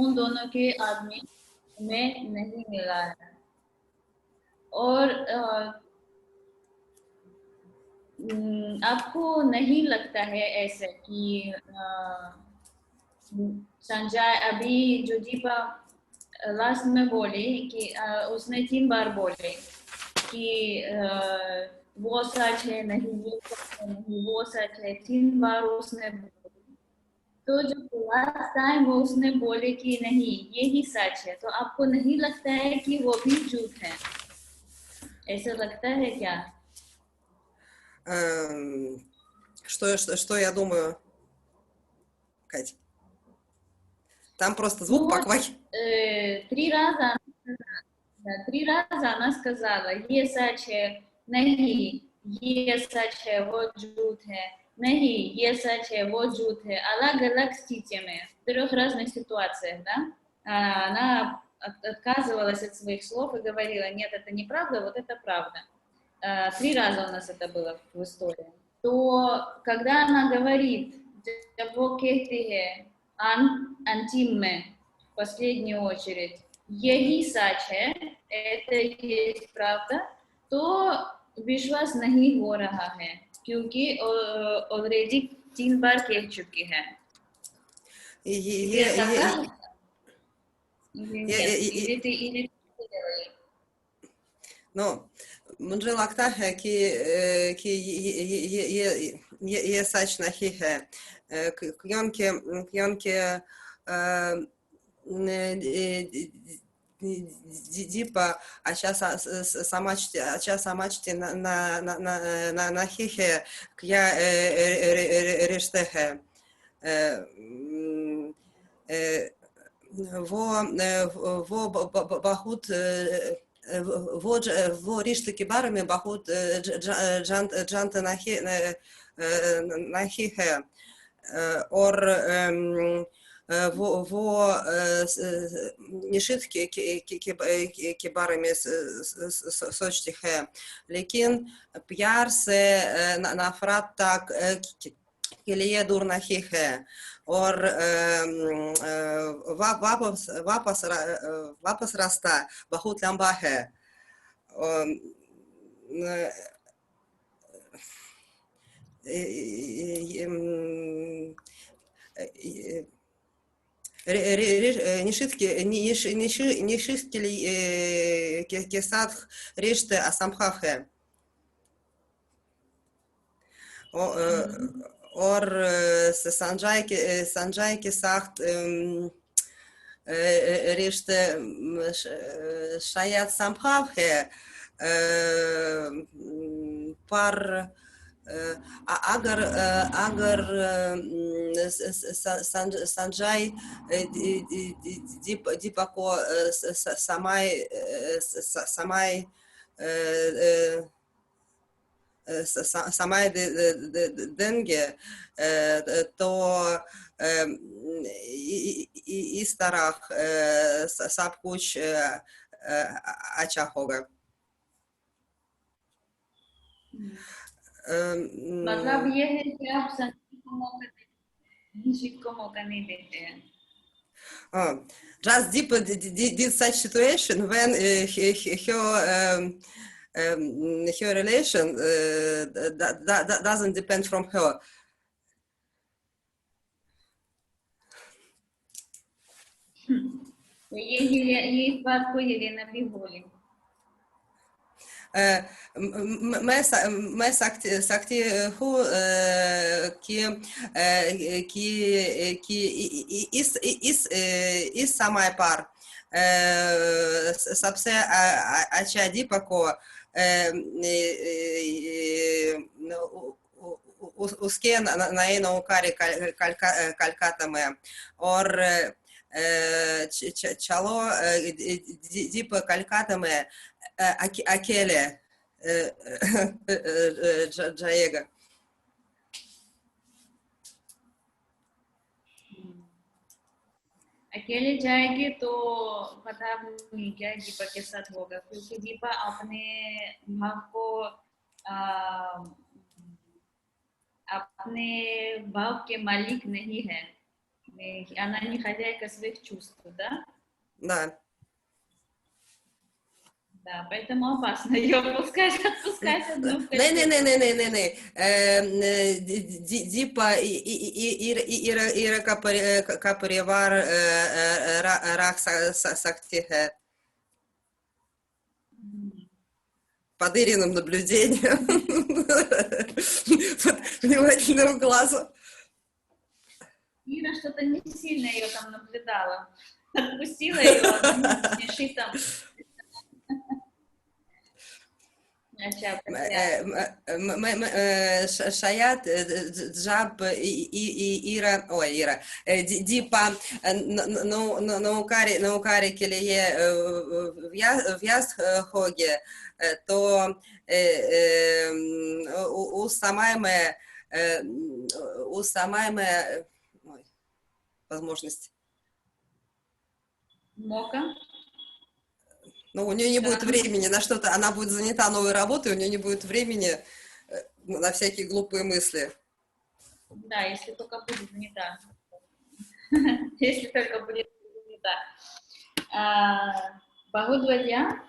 Speaker 1: उन दोनों के आदमी में नहीं मिला है और आपको नहीं लगता है ऐसे कि संजय अभी जो दीपा लास्ट में बोली कि उसने 3 बार बोले कि वो सच है नहीं ये सच है नहीं वो सच है 3 बार उसने तो जो लास्ट टाइम वो उसने बोले कि नहीं ये ही सच है तो आपको नहीं लगता है कि वो भी झूठ है ऐसा लगता है क्या
Speaker 7: Что я думаю, Кать? Там просто звук поквакивает.
Speaker 1: 3 раза она сказала, ये सच है, नहीं, ये सच है, वो झूठ है, नहीं, ये सच है, वो झूठ है, अलग-अलग статьями, в 3 разных ситуациях, да? Она отказывалась от своих слов и говорила, нет, это неправда, вот это правда. 3 раза у нас это было в истории. То, когда она говорит, जब वो कहती है, अंतिम में, в последнюю очередь, यही सच है, это есть правда, तो विश्वास नहीं हो रहा है, क्योंकि ऑलरेडी 3 बार कह चुकी है.
Speaker 7: No, मुझे लगता है कि ये सच नहीं है, क्योंकि Дипа, самачти на хихе, я рештехе. Во бахут во риштеки барами бахут джанта на хихе. Or वो निश्चित के बारे में सोचती है, लेकिन प्यार से नफरत तक के लिए दूर नहीं है, और वापस रास्ता बहुत लंबा है. निश्चित के साथ रिश्ते असंभव है, और संजय के साथ रिश्ते शायद संभव है, पर अगर संजय दीपा को समय देंगे, तो इस तरह सब कुछ अच्छा होगा.
Speaker 1: मतलब ये है कि आप संजय को मौका नहीं देते हैं.
Speaker 7: Just Deepa did such situation when her relation doesn't depend from her.
Speaker 1: ये इस बात को येलेना भी बोली.
Speaker 7: मैं सकती हूँ कि इस समय पर सबसे अच्छा दीपा को उसके नए नौकरी कलकत्ता में, और चलो दीपा कलकत्ता में अकेले जाएगा.
Speaker 1: अकेले जाएगी तो पता नहीं क्या दीपा के साथ होगा, क्योंकि दीपा अपने भाव को अपने भाव के मालिक नहीं है. Она не хозяйка своих чувств, да?
Speaker 7: Да.
Speaker 1: Да, поэтому опасно ее отпускать одну.
Speaker 7: Не. Дипа Ира Капаривар Рах Сактихе. Под Ириным наблюдением. Под внимательным глазом.
Speaker 1: Ира что-то не сильно ее там наблюдала. Отпустила ее, смеши там.
Speaker 7: Шаят Джаб Ира Дипа наукари келие вяз хоге, то у самайме возможность.
Speaker 1: Мока?
Speaker 7: Но у нее не будет времени на что-то, она будет занята новой работой, у нее не будет времени на всякие глупые мысли.
Speaker 1: Да, если только будет занята. Если только будет занята. बहुत बढ़िया.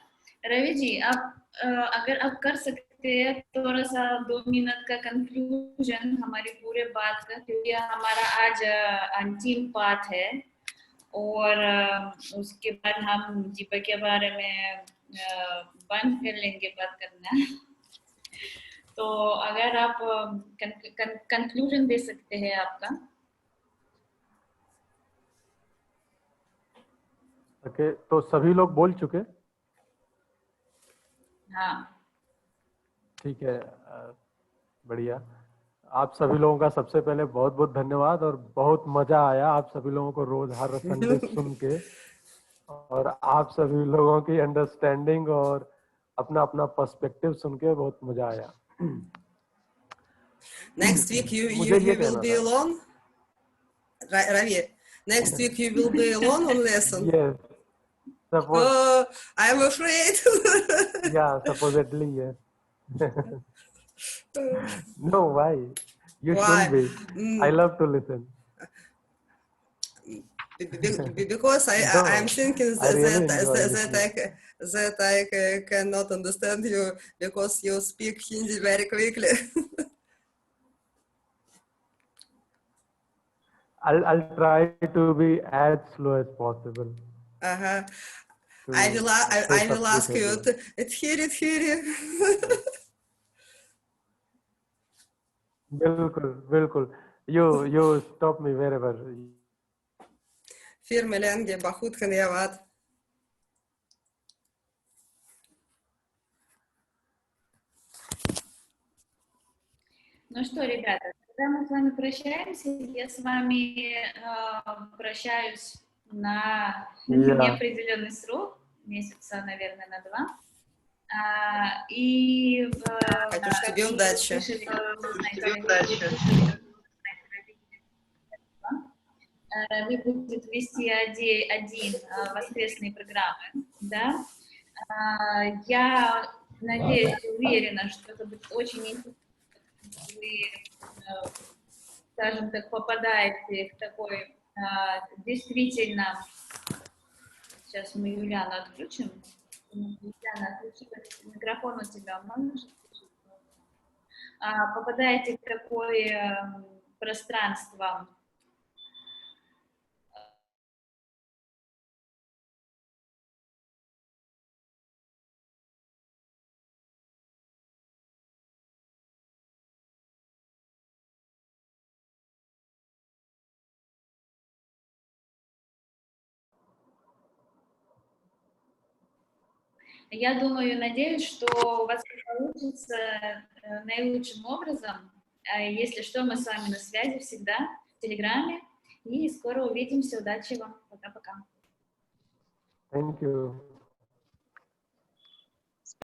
Speaker 1: रवि जी, आप अगर आप कर सकते हैं थोड़ा सा 2 मिनट का कंक्लूजन हमारी पूरे बात का, क्योंकि हमारा आज अंतिम पाठ है, और उसके बाद हम दीपा के बारे में बंद कर लेंगे बात करना. तो अगर आप कंक्लूजन दे सकते हैं आपका.
Speaker 2: ओके, तो सभी लोग बोल चुके?
Speaker 1: हाँ,
Speaker 2: ठीक है, बढ़िया. आप सभी लोगों का सबसे पहले बहुत बहुत धन्यवाद, और बहुत मजा आया आप सभी लोगों को रोज हर संडे सुन के, और आप सभी लोगों की अंडरस्टैंडिंग और अपना अपना पर्सपेक्टिव सुन के बहुत मजा आया.
Speaker 7: Next week you will be alone, Ravi. Next week you will be alone on lesson.
Speaker 2: Yes. Suppose,
Speaker 7: Oh, I'm afraid.
Speaker 2: yeah, supposedly, yes. No, why? You shouldn't
Speaker 7: Why?
Speaker 2: be. I love to listen.
Speaker 7: Because I'm
Speaker 2: No,
Speaker 7: thinking
Speaker 2: I really
Speaker 7: that
Speaker 2: enjoy
Speaker 7: that
Speaker 2: listening.
Speaker 7: I cannot understand you because you speak Hindi very quickly.
Speaker 2: I'll try to be as slow as possible
Speaker 7: Uh-huh.
Speaker 2: to
Speaker 7: I
Speaker 2: catch up
Speaker 7: will
Speaker 2: with
Speaker 7: ask you
Speaker 2: everyone.
Speaker 7: Thiri.
Speaker 2: बिल्कुल बिल्कुल. You stop me wherever.
Speaker 7: Fir Melenge, Bahut Khanyavat.
Speaker 1: Ну что, ребята, когда мы с вами прощаемся, я с вами прощаюсь на
Speaker 2: Yeah.
Speaker 1: неопределенный срок, месяца, наверное, на 2. И
Speaker 7: Катюш, тебе удачи.
Speaker 1: Мы будем вести один воскресные программы, да. Я надеюсь, уверена, что это будет очень интересно. Вы, скажем так, попадаете в такой действительно... Сейчас мы Юлиану отключим. Юлиана, отключи микрофон у тебя. Можешь? Попадаете в такое пространство, я думаю и надеюсь, что у вас получится наилучшим образом. Если что, мы с вами на связи всегда в Телеграме. И скоро увидимся. Удачи вам. Пока-пока.
Speaker 2: Thank you.